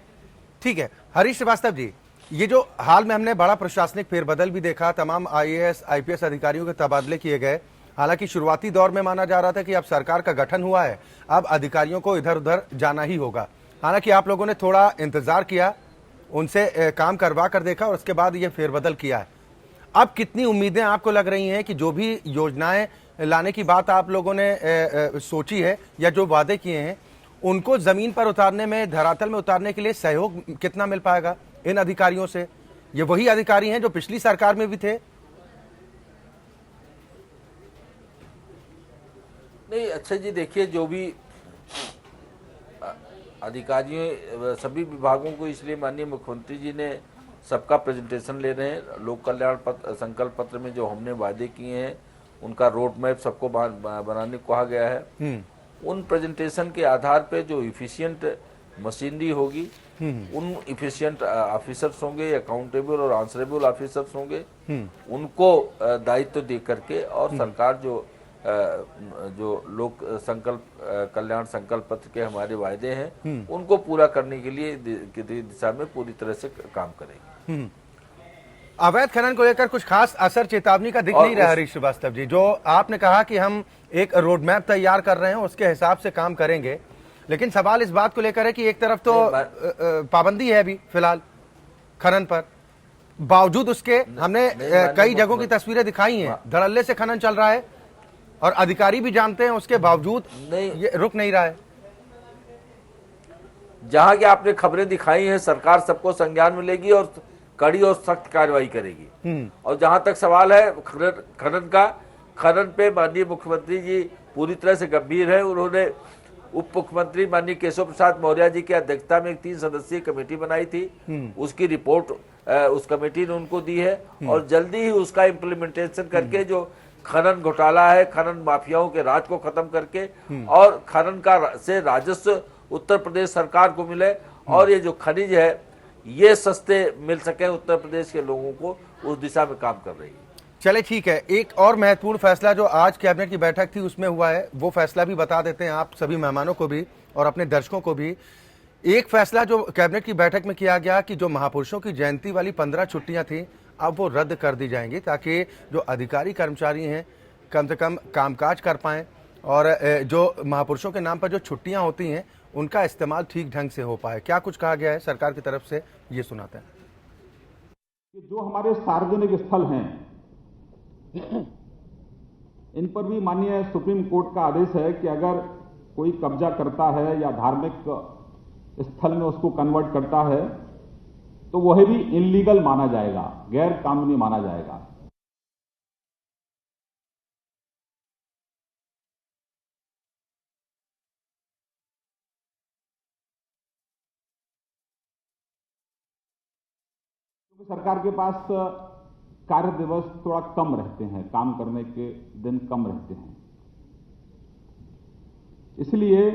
ठीक है हरीश श्रीवास्तव जी, ये जो हाल में हमने बड़ा प्रशासनिक फेरबदल भी देखा, तमाम आईएएस आईपीएस अधिकारियों के तबादले किए गए। हालांकि शुरुआती दौर में माना जा रहा था कि अब सरकार का गठन हुआ है, अब अधिकारियों को इधर उधर जाना ही होगा। हालांकि आप लोगों ने थोड़ा इंतजार किया, उनसे काम करवा कर देखा और उसके बाद ये फेरबदल किया है। अब कितनी उम्मीदें आपको लग रही हैं कि जो भी योजनाएं लाने की बात आप लोगों ने सोची है या जो वादे किए हैं, उनको जमीन पर उतारने में, धरातल में उतारने के लिए सहयोग कितना मिल पाएगा इन अधिकारियों से? ये वही अधिकारी हैं जो पिछली सरकार में भी थे? नहीं अक्षय जी, देखिए जो भी अधिकारियों सभी विभागों को, इसलिए माननीय मुख्यमंत्री जी ने सबका प्रेजेंटेशन ले रहे हैं। लोक कल्याण पत्र, संकल्प पत्र में जो हमने वादे किए हैं उनका रोड मैप सबको बनाने को कहा गया है। उन प्रेजेंटेशन के आधार पे जो इफिशिएंट मशीनरी होगी, उन इफिशिएंट ऑफिसर्स होंगे, अकाउंटेबल और आंसरेबल ऑफिसर्स होंगे, उनको दायित्व दे करके और सरकार जो लोक संकल्प कल्याण संकल्प पत्र के हमारे वायदे हैं उनको पूरा करने के लिए दिशा में पूरी तरह से काम करेगी। अवैध खनन को लेकर कुछ खास असर चेतावनी का दिख नहीं रहा हरीश श्रीवास्तव जी। जो आपने कहा कि हम एक रोड मैप तैयार कर रहे हैं, उसके हिसाब से काम करेंगे, लेकिन सवाल इस बात को लेकर है कि एक तरफ तो पाबंदी है अभी फिलहाल खनन पर, बावजूद उसके हमने कई जगहों की तस्वीरें दिखाई हैं, धड़ल्ले से खनन चल रहा है और अधिकारी भी जानते हैं, उसके बावजूद ये रुक नहीं रहा है। जहां की आपने खबरें दिखाई हैं, सरकार सबको संज्ञान में लेगी और कड़ी और सख्त कार्रवाई करेगी। और जहां तक सवाल है खनन का, खनन पे माननीय मुख्यमंत्री जी पूरी तरह से गंभीर है। उन्होंने उप मुख्यमंत्री माननीय केशव प्रसाद मौर्य जी की अध्यक्षता में एक 3 सदस्यीय कमेटी बनाई थी। उसकी रिपोर्ट उस कमेटी ने उनको दी है और जल्दी ही उसका इम्प्लीमेंटेशन करके जो खनन घोटाला है, खनन माफियाओं के राज को खत्म करके और खनन का से राजस्व उत्तर प्रदेश सरकार को मिले और ये जो खनिज है ये सस्ते मिल सके उत्तर प्रदेश के लोगों को, उस दिशा में काम कर रही है। चले ठीक है, एक और महत्वपूर्ण फैसला जो आज कैबिनेट की बैठक थी उसमें हुआ है, वो फैसला भी बता देते हैं आप सभी मेहमानों को भी और अपने दर्शकों को भी। एक फैसला जो कैबिनेट की बैठक में किया गया कि जो महापुरुषों की जयंती वाली 15 छुट्टियां थी, अब वो रद्द कर दी जाएंगी ताकि जो अधिकारी कर्मचारी हैं कम से कम कामकाज कर पाएं और जो महापुरुषों के नाम पर जो छुट्टियां होती हैं उनका इस्तेमाल ठीक ढंग से हो पाए। क्या कुछ कहा गया है सरकार की तरफ से, ये सुनाते हैं। जो हमारे सार्वजनिक स्थल हैं इन पर भी माननीय सुप्रीम कोर्ट का आदेश है कि अगर कोई कब्जा करता है या धार्मिक स्थल में उसको कन्वर्ट करता है तो वह भी इनलीगल माना जाएगा, गैर कानूनी माना जाएगा। क्योंकि सरकार के पास कार्य दिवस थोड़ा कम रहते हैं, काम करने के दिन कम रहते हैं, इसलिए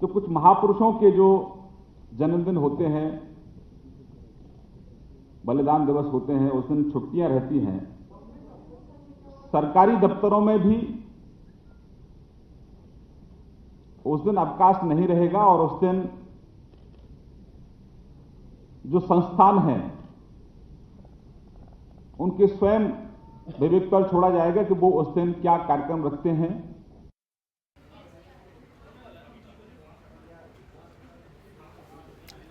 तो कुछ महापुरुषों के जो जन्मदिन होते हैं, बलिदान दिवस होते हैं, उस दिन छुट्टियां रहती हैं। सरकारी दफ्तरों में भी उस दिन अवकाश नहीं रहेगा और उस दिन जो संस्थान हैं उनके स्वयं विवेक पर छोड़ा जाएगा कि वो उस दिन क्या कार्यक्रम रखते हैं।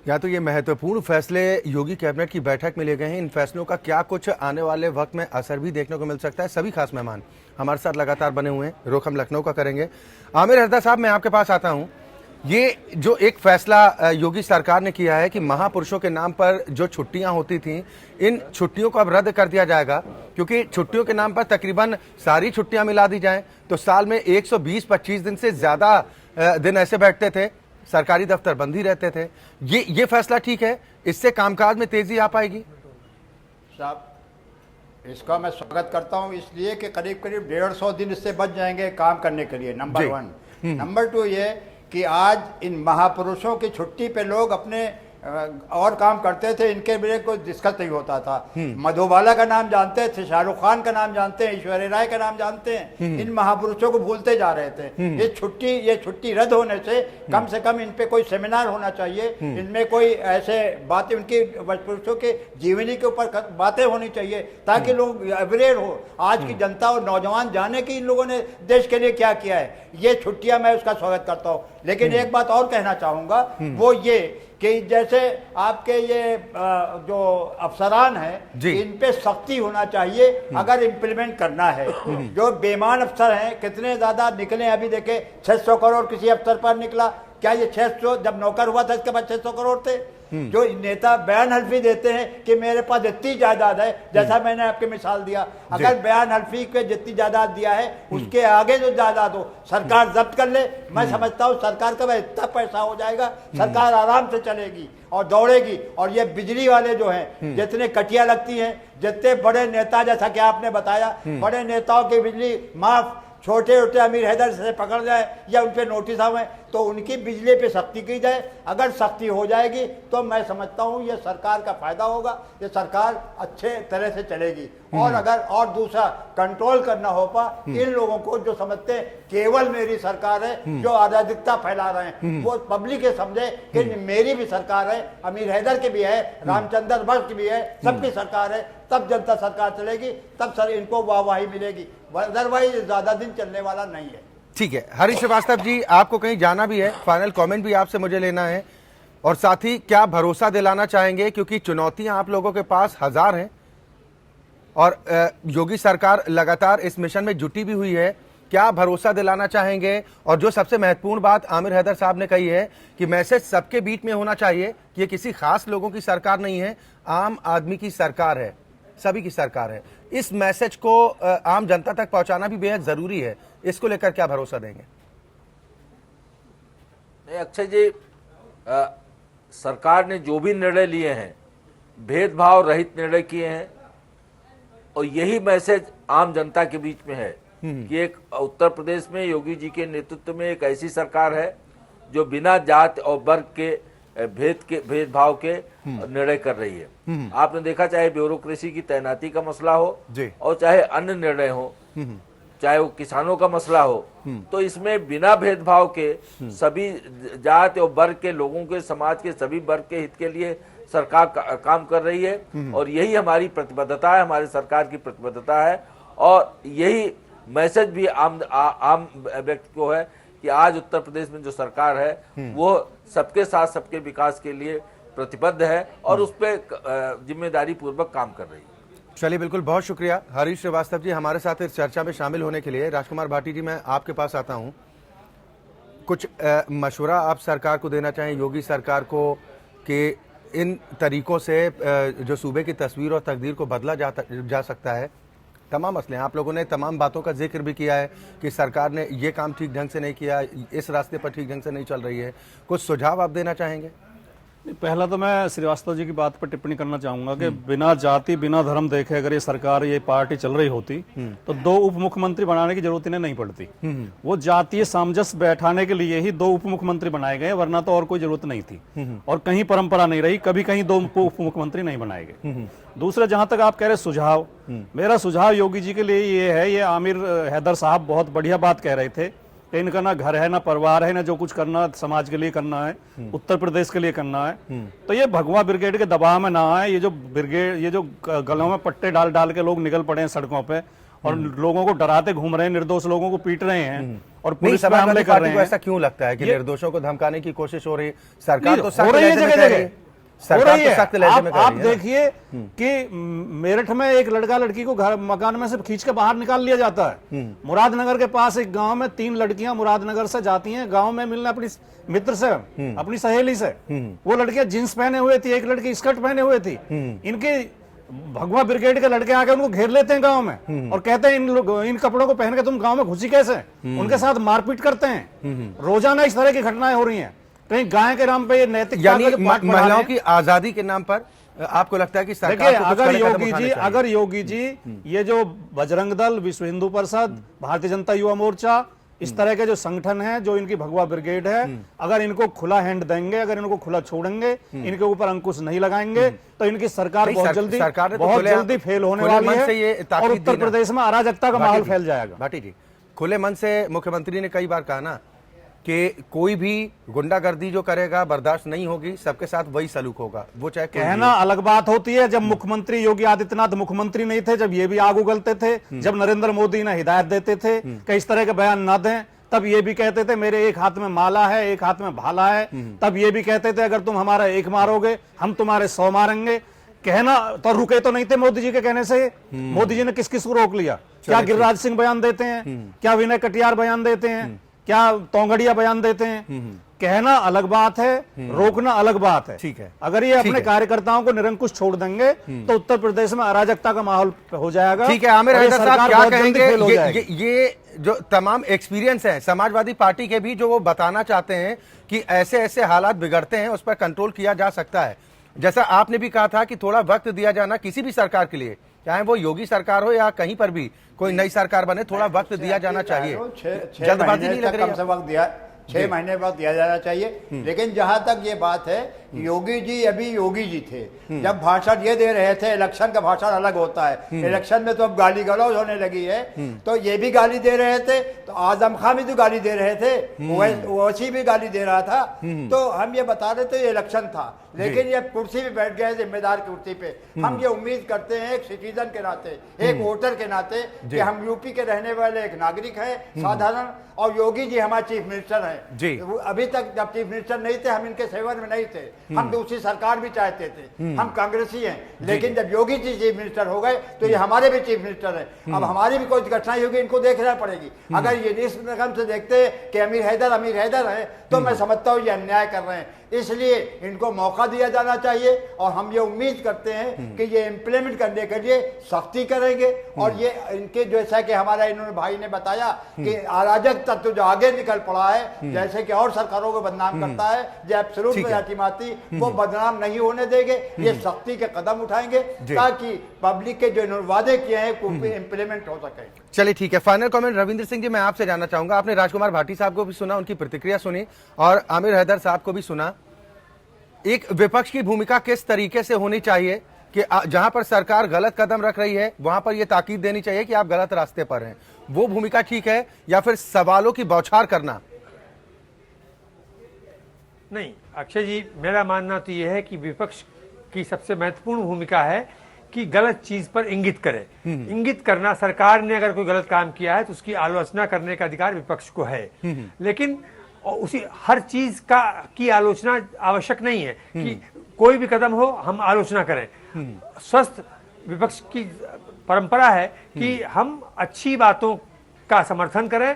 या तो ये महत्वपूर्ण फैसले योगी कैबिनेट की बैठक में लिए गए हैं, इन फैसलों का क्या कुछ आने वाले वक्त में असर भी देखने को मिल सकता है। सभी खास मेहमान हमारे साथ लगातार बने हुए हैं। रुख हम लखनऊ का करेंगे। आमिर हैदर साहब, मैं आपके पास आता हूं। ये जो एक फैसला योगी सरकार ने किया है कि महापुरुषों के नाम पर जो छुट्टियां होती थीं, इन छुट्टियों को अब रद्द कर दिया जाएगा, क्योंकि छुट्टियों के नाम पर तकरीबन सारी छुट्टियां मिला दी जाएं तो साल में 120-25 दिन से ज्यादा दिन ऐसे बैठते थे, सरकारी दफ्तर बंद ही रहते थे। ये फैसला ठीक है? इससे कामकाज में तेजी आ पाएगी? साहब, इसका मैं स्वागत करता हूं, इसलिए कि करीब करीब 150 दिन इससे बच जाएंगे काम करने के लिए, नंबर 1। नंबर 2 ये कि आज इन महापुरुषों की छुट्टी पे लोग अपने और काम करते थे, इनके लिए कोई दिक्कत नहीं होता था। मधुबाला का नाम जानते थे, शाहरुख खान का नाम जानते हैं, ऐश्वर्या राय का नाम जानते हैं, इन महापुरुषों को भूलते जा रहे थे। ये छुट्टी रद्द होने से कम इन पे कोई सेमिनार होना चाहिए, इनमें कोई ऐसे बातें, उनकी पुरुषों के जीवनी के ऊपर बातें होनी चाहिए, ताकि लोग अवेयर हो, आज की जनता और नौजवान जाने की इन लोगों ने देश के लिए क्या किया है। ये छुट्टियां मैं उसका स्वागत करता हूँ। लेकिन एक बात और कहना चाहूंगा, वो ये कि जैसे आपके ये जो अफसरान हैं, इन पे सख्ती होना चाहिए अगर इम्प्लीमेंट करना है। जो बेईमान अफसर हैं, कितने ज्यादा निकले, अभी देखे 600 करोड़ किसी अफसर पर निकला। क्या ये 600 जब नौकर हुआ था इसके बाद 600 करोड़ थे? जो नेता बयान हल्फी देते हैं कि मेरे पास इतनी जायदाद है, जैसा मैंने आपके मिसाल दिया, अगर बयान हल्फी के जितनी जायदाद दिया है उसके आगे जो जायदाद हो सरकार जब्त कर ले, मैं समझता हूँ सरकार का इतना पैसा हो जाएगा, सरकार आराम से चलेगी और दौड़ेगी। और ये बिजली वाले जो हैं, जितने कटिया लगती हैं, जितने बड़े नेता, जैसा कि आपने बताया, बड़े नेताओं की बिजली माफ, छोटे छोटे आमिर हैदर से पकड़ जाए या उन पे नोटिस आवे तो उनकी बिजली पे सख्ती की जाए। अगर सख्ती हो जाएगी तो मैं समझता हूँ ये सरकार का फायदा होगा, ये सरकार अच्छे तरह से चलेगी। और अगर और दूसरा कंट्रोल करना हो इन लोगों को जो समझते हैं केवल मेरी सरकार है, जो अराजकता फैला रहे हैं, वो पब्लिक ये समझे कि मेरी भी सरकार है, आमिर हैदर की भी है, रामचंद्र भट्ट की भी है, सबकी सरकार है, तब जनता सरकार चलेगी, तब सर इनको वाहवाही मिलेगी। अदरवाइज ज्यादा दिन चलने वाला नहीं है। ठीक है हरीश श्रीवास्तव जी, आपको कहीं जाना भी है, फाइनल कमेंट भी आपसे मुझे लेना है, और साथ ही क्या भरोसा दिलाना चाहेंगे, क्योंकि चुनौतियां आप लोगों के पास हजार हैं और योगी सरकार लगातार इस मिशन में जुटी भी हुई है, क्या भरोसा दिलाना चाहेंगे? और जो सबसे महत्वपूर्ण बात आमिर हैदर साहब ने कही है कि मैसेज सबके बीच में होना चाहिए कि ये किसी खास लोगों की सरकार नहीं है, आम आदमी की सरकार है, सभी की सरकार है। इस मैसेज को आम जनता तक पहुंचाना भी बेहद जरूरी है, इसको लेकर क्या भरोसा देंगे? अक्षय जी, सरकार ने जो भी निर्णय लिए हैं भेदभाव रहित निर्णय किए हैं, और यही मैसेज आम जनता के बीच में है कि एक उत्तर प्रदेश में योगी जी के नेतृत्व में एक ऐसी सरकार है जो बिना जात और वर्ग के भेदभाव के निर्णय कर रही है। आपने देखा, चाहे ब्यूरोक्रेसी की तैनाती का मसला हो और चाहे अन्य निर्णय हो, चाहे वो किसानों का मसला हो, तो इसमें बिना भेदभाव के सभी जात और वर्ग के लोगों के, समाज के सभी वर्ग के हित के लिए सरकार काम कर रही है। और यही हमारी प्रतिबद्धता है, हमारी सरकार की प्रतिबद्धता है, और यही मैसेज भी आम व्यक्ति को है कि आज उत्तर प्रदेश में जो सरकार है वो सबके साथ सबके विकास के लिए प्रतिबद्ध है और उस पर जिम्मेदारी पूर्वक काम कर रही है। चलिए, बिल्कुल, बहुत शुक्रिया हरीश श्रीवास्तव जी हमारे साथ इस चर्चा में शामिल होने के लिए। राजकुमार भाटी जी, मैं आपके पास आता हूं, कुछ मशवरा आप सरकार को देना चाहें, योगी सरकार को, कि इन तरीकों से जो सूबे की तस्वीर और तकदीर को बदला जा सकता है? तमाम मसले, आप लोगों ने तमाम बातों का जिक्र भी किया है कि सरकार ने ये काम ठीक ढंग से नहीं किया, इस रास्ते पर ठीक ढंग से नहीं चल रही है, कुछ सुझाव आप देना चाहेंगे? पहला तो मैं श्रीवास्तव जी की बात पर टिप्पणी करना चाहूंगा कि बिना जाति बिना धर्म देखे अगर ये सरकार, ये पार्टी चल रही होती तो 2 उप मुख्यमंत्री बनाने की जरूरत इन्हें नहीं पड़ती। वो जातीय सामंजस्य बैठाने के लिए ही 2 उप मुख्यमंत्री बनाए गए, वरना तो और कोई जरूरत नहीं थी। और कहीं परंपरा नहीं रही, कभी कहीं 2 उप मुख्यमंत्री नहीं बनाए गए। दूसरा, जहां तक आप कह रहे सुझाव, मेरा सुझाव योगी जी के लिए ये है, ये आमिर हैदर साहब बहुत बढ़िया बात कह रहे थे, इनका ना घर है ना परिवार है, ना जो कुछ करना समाज के लिए करना है, उत्तर प्रदेश के लिए करना है, तो ये भगवा ब्रिगेड के दबाव में ना आए। ये जो ब्रिगेड, ये जो गलों में पट्टे डाल डाल के लोग निकल पड़े हैं सड़कों पे, और लोगों को डराते घूम रहे हैं, निर्दोष लोगों को पीट रहे हैं और नहीं, पुलिस पे हमले समाजवादी कर पार्टी रहे को हैं। ऐसा क्यों लगता है कि निर्दोषों को धमकाने की कोशिश हो रही है? नहीं, सरकार तो हो सख्त रही है लहजे में जगह कह रही जगह, है। हो सरकार रही तो है। सख्त लहजे में कह आप रही है। देखिए कि मेरठ में एक लड़का लड़की को घर मकान में से खींच के बाहर निकाल लिया जाता है। मुरादनगर के पास एक गांव में 3 लड़कियां मुरादनगर से जाती हैं गांव में मिलने अपनी मित्र से, अपनी सहेली से। वो लड़कियां जींस पहने हुए थी, एक लड़की स्कर्ट पहने हुए थी। इनके भगवा ब्रिगेड के लड़के आके उनको घेर लेते हैं गांव में और कहते हैं इन कपड़ों को पहन के तुम गांव में घुसी कैसे। उनके साथ मारपीट करते हैं। रोजाना इस तरह की घटनाएं हो रही हैं। कहीं गाय के नाम पे ये नैतिक यानी महिलाओं की आजादी के नाम पर आपको लगता है कि सरकार को कुछ कड़े कदम उठाने चाहिए? अगर योगी जी ये जो बजरंग दल, विश्व हिंदू परिषद, भारतीय जनता युवा मोर्चा, इस तरह के जो संगठन है, जो इनकी भगवा ब्रिगेड है, अगर इनको खुला हैंड देंगे, अगर इनको खुला छोड़ेंगे, इनके ऊपर अंकुश नहीं लगाएंगे, तो इनकी सरकार बहुत जल्दी फेल होने वाली है और उत्तर प्रदेश में अराजकता का माहौल फैल जाएगा। भाटी जी, खुले मन से मुख्यमंत्री ने कई बार कहा ना कि कोई भी गुंडागर्दी जो करेगा बर्दाश्त नहीं होगी, सबके साथ वही सलूक होगा, वो चाहे कहना अलग बात होती है। जब मुख्यमंत्री योगी आदित्यनाथ मुख्यमंत्री नहीं थे, जब ये भी आग उगलते थे, जब नरेंद्र मोदी ने हिदायत देते थे कि इस तरह के बयान ना दें, तब ये भी कहते थे मेरे एक हाथ में माला है, एक हाथ में भाला है। तब ये भी कहते थे अगर तुम हमारा एक मारोगे हम तुम्हारे 100 मारेंगे। कहना तो रुके तो नहीं थे मोदी जी के कहने से। मोदी जी ने किस किस को रोक लिया? क्या गिरिराज सिंह बयान देते हैं? क्या विनय कटियार बयान देते हैं? क्या तोंगड़िया बयान देते हैं? कहना अलग बात है, रोकना अलग बात है। ठीक है। अगर ये अपने कार्यकर्ताओं को निरंकुश छोड़ देंगे तो उत्तर प्रदेश में अराजकता का माहौल हो जाएगा। ठीक है, आमिर हैदर साहब क्या कहेंगे? ये जो तमाम एक्सपीरियंस है समाजवादी पार्टी के भी, जो वो बताना चाहते हैं कि ऐसे ऐसे हालात बिगड़ते हैं, उस पर कंट्रोल किया जा सकता है। जैसा आपने भी कहा था कि थोड़ा वक्त दिया जाना किसी भी सरकार के लिए, चाहे वो योगी सरकार हो या कहीं पर भी कोई नई सरकार बने, थोड़ा वक्त दिया जाना चाहिए। जल्दबाजी नहीं लग रही है? कम से वक्त दिया, 6 महीने वक्त दिया जाना चाहिए। लेकिन जहां तक ये बात है, योगी जी अभी योगी जी थे जब भाषण ये दे रहे थे। इलेक्शन का भाषण अलग होता है, इलेक्शन में तो अब गाली गलौज होने लगी है। तो ये भी गाली दे रहे थे, तो आजम खान भी तो गाली दे रहे थे, ओवैसी भी गाली दे रहा था। तो हम ये बता रहे थे ये इलेक्शन था, लेकिन ये कुर्सी पे बैठ गए, जिम्मेदार कुर्सी पे। हम ये उम्मीद करते हैं एक सिटीजन के नाते, एक वोटर के नाते, कि हम यूपी के रहने वाले एक नागरिक हैं साधारण, और योगी जी हमारे चीफ मिनिस्टर हैं। अभी तक जब चीफ मिनिस्टर नहीं थे, हम इनके सेवन में नहीं थे, हम दूसरी सरकार भी चाहते थे, हम कांग्रेसी हैं। लेकिन जब योगी जी चीफ मिनिस्टर हो गए तो ये हमारे भी चीफ मिनिस्टर हैं। अब हमारी भी कोई कठिनाई होगी, इनको देखना पड़ेगी। अगर ये इस रकम से देखते कि अमीर हैदर है, तो मैं समझता हूँ ये अन्याय कर रहे हैं। इसलिए इनको मौका दिया जाना चाहिए और हम ये उम्मीद करते हैं कि ये इम्प्लीमेंट करने के लिए सख्ती करेंगे। और ये इनके जैसा कि हमारा इन्होंने भाई ने बताया कि अराजक तत्व जो आगे निकल पड़ा है, जैसे कि और सरकारों को बदनाम करता है, जो एब्सोल्यूट मेजॉरिटी, वो बदनाम नहीं होने देंगे। ये सख्ती के कदम उठाएंगे ताकि पब्लिक के जो वादे किए हैं इम्प्लीमेंट हो सके। चलिए ठीक है, फाइनल कमेंट रविंद्र सिंह जी मैं आपसे जानना चाहूंगा। आपने राजकुमार भाटी साहब को भी सुना, उनकी प्रतिक्रिया सुनी, और आमिर हैदर साहब को भी सुना। एक विपक्ष की भूमिका किस तरीके से होनी चाहिए कि जहां पर सरकार गलत कदम रख रही है वहां पर यह ताकीद देनी चाहिए कि आप गलत रास्ते पर हैं, वो भूमिका ठीक है, या फिर सवालों की बौछार करना? नहीं अक्षय जी, मेरा मानना तो यह है कि विपक्ष की सबसे महत्वपूर्ण भूमिका है कि गलत चीज पर इंगित करे। इंगित करना, सरकार ने अगर कोई गलत काम किया है तो उसकी आलोचना करने का अधिकार विपक्ष को है। लेकिन उसी हर चीज की आलोचना आवश्यक नहीं है कि कोई भी कदम हो हम आलोचना करें। स्वस्थ विपक्ष की परंपरा है कि हम अच्छी बातों का समर्थन करें,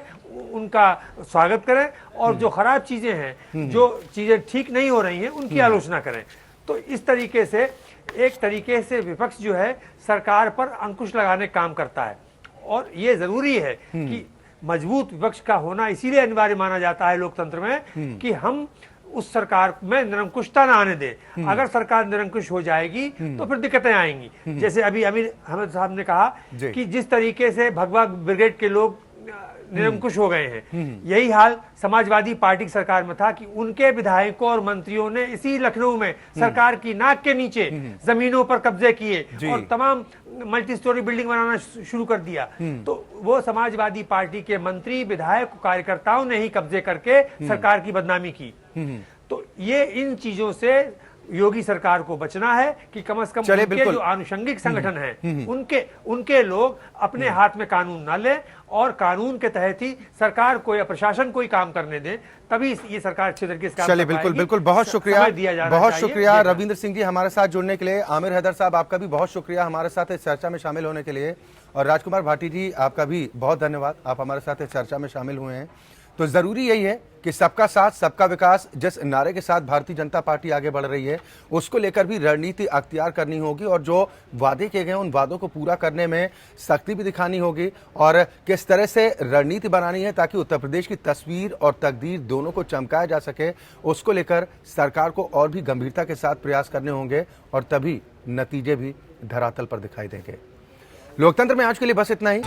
उनका स्वागत करें, और जो खराब चीजें हैं, जो चीजें ठीक नहीं हो रही हैं, उनकी आलोचना करें। तो इस तरीके से एक तरीके से विपक्ष जो है सरकार पर अंकुश लगाने का काम करता है। और ये जरूरी है कि मजबूत विपक्ष का होना इसीलिए अनिवार्य माना जाता है लोकतंत्र में कि हम उस सरकार में निरंकुशता ना आने दे। अगर सरकार निरंकुश हो जाएगी तो फिर दिक्कतें आएंगी। जैसे अभी अमीर अहमद साहब ने कहा कि जिस तरीके से भगवा ब्रिगेड के लोग निरंकुश हो गए हैं, यही हाल समाजवादी पार्टी की सरकार में था कि उनके विधायकों और मंत्रियों ने इसी लखनऊ में सरकार की नाक के नीचे जमीनों पर कब्जे किए और तमाम मल्टी स्टोरी बिल्डिंग बनाना शुरू कर दिया। तो वो समाजवादी पार्टी के मंत्री, विधायक, कार्यकर्ताओं ने ही कब्जे करके सरकार की बदनामी की। तो ये इन चीजों से योगी सरकार को बचना है कि कम से कम चलिए, उनके बिल्कुल। जो आनुषंगिक संगठन हैं उनके लोग अपने हाथ में कानून न लें और कानून के तहत ही सरकार को या प्रशासन को ही काम करने दें, तभी ये सरकार अच्छे तरीके से काम चलिए, कर बिल्कुल पाएगी। बिल्कुल, बहुत शुक्रिया, समय दिया जाना बहुत चाहिए। शुक्रिया जी, रविंद्र सिंह जी हमारे साथ जुड़ने के लिए। आमिर हैदर साहब आपका भी बहुत शुक्रिया हमारे साथ इस चर्चा में शामिल होने के लिए, और राजकुमार भाटी जी आपका भी बहुत धन्यवाद, आप हमारे साथ इस चर्चा में शामिल हुए हैं। तो जरूरी यही है कि सबका साथ सबका विकास जिस नारे के साथ भारतीय जनता पार्टी आगे बढ़ रही है उसको लेकर भी रणनीति अख्तियार करनी होगी, और जो वादे किए गए उन वादों को पूरा करने में सख्ती भी दिखानी होगी, और किस तरह से रणनीति बनानी है ताकि उत्तर प्रदेश की तस्वीर और तकदीर दोनों को चमकाया जा सके, उसको लेकर सरकार को और भी गंभीरता के साथ प्रयास करने होंगे, और तभी नतीजे भी धरातल पर दिखाई देंगे। लोकतंत्र में आज के लिए बस इतना ही।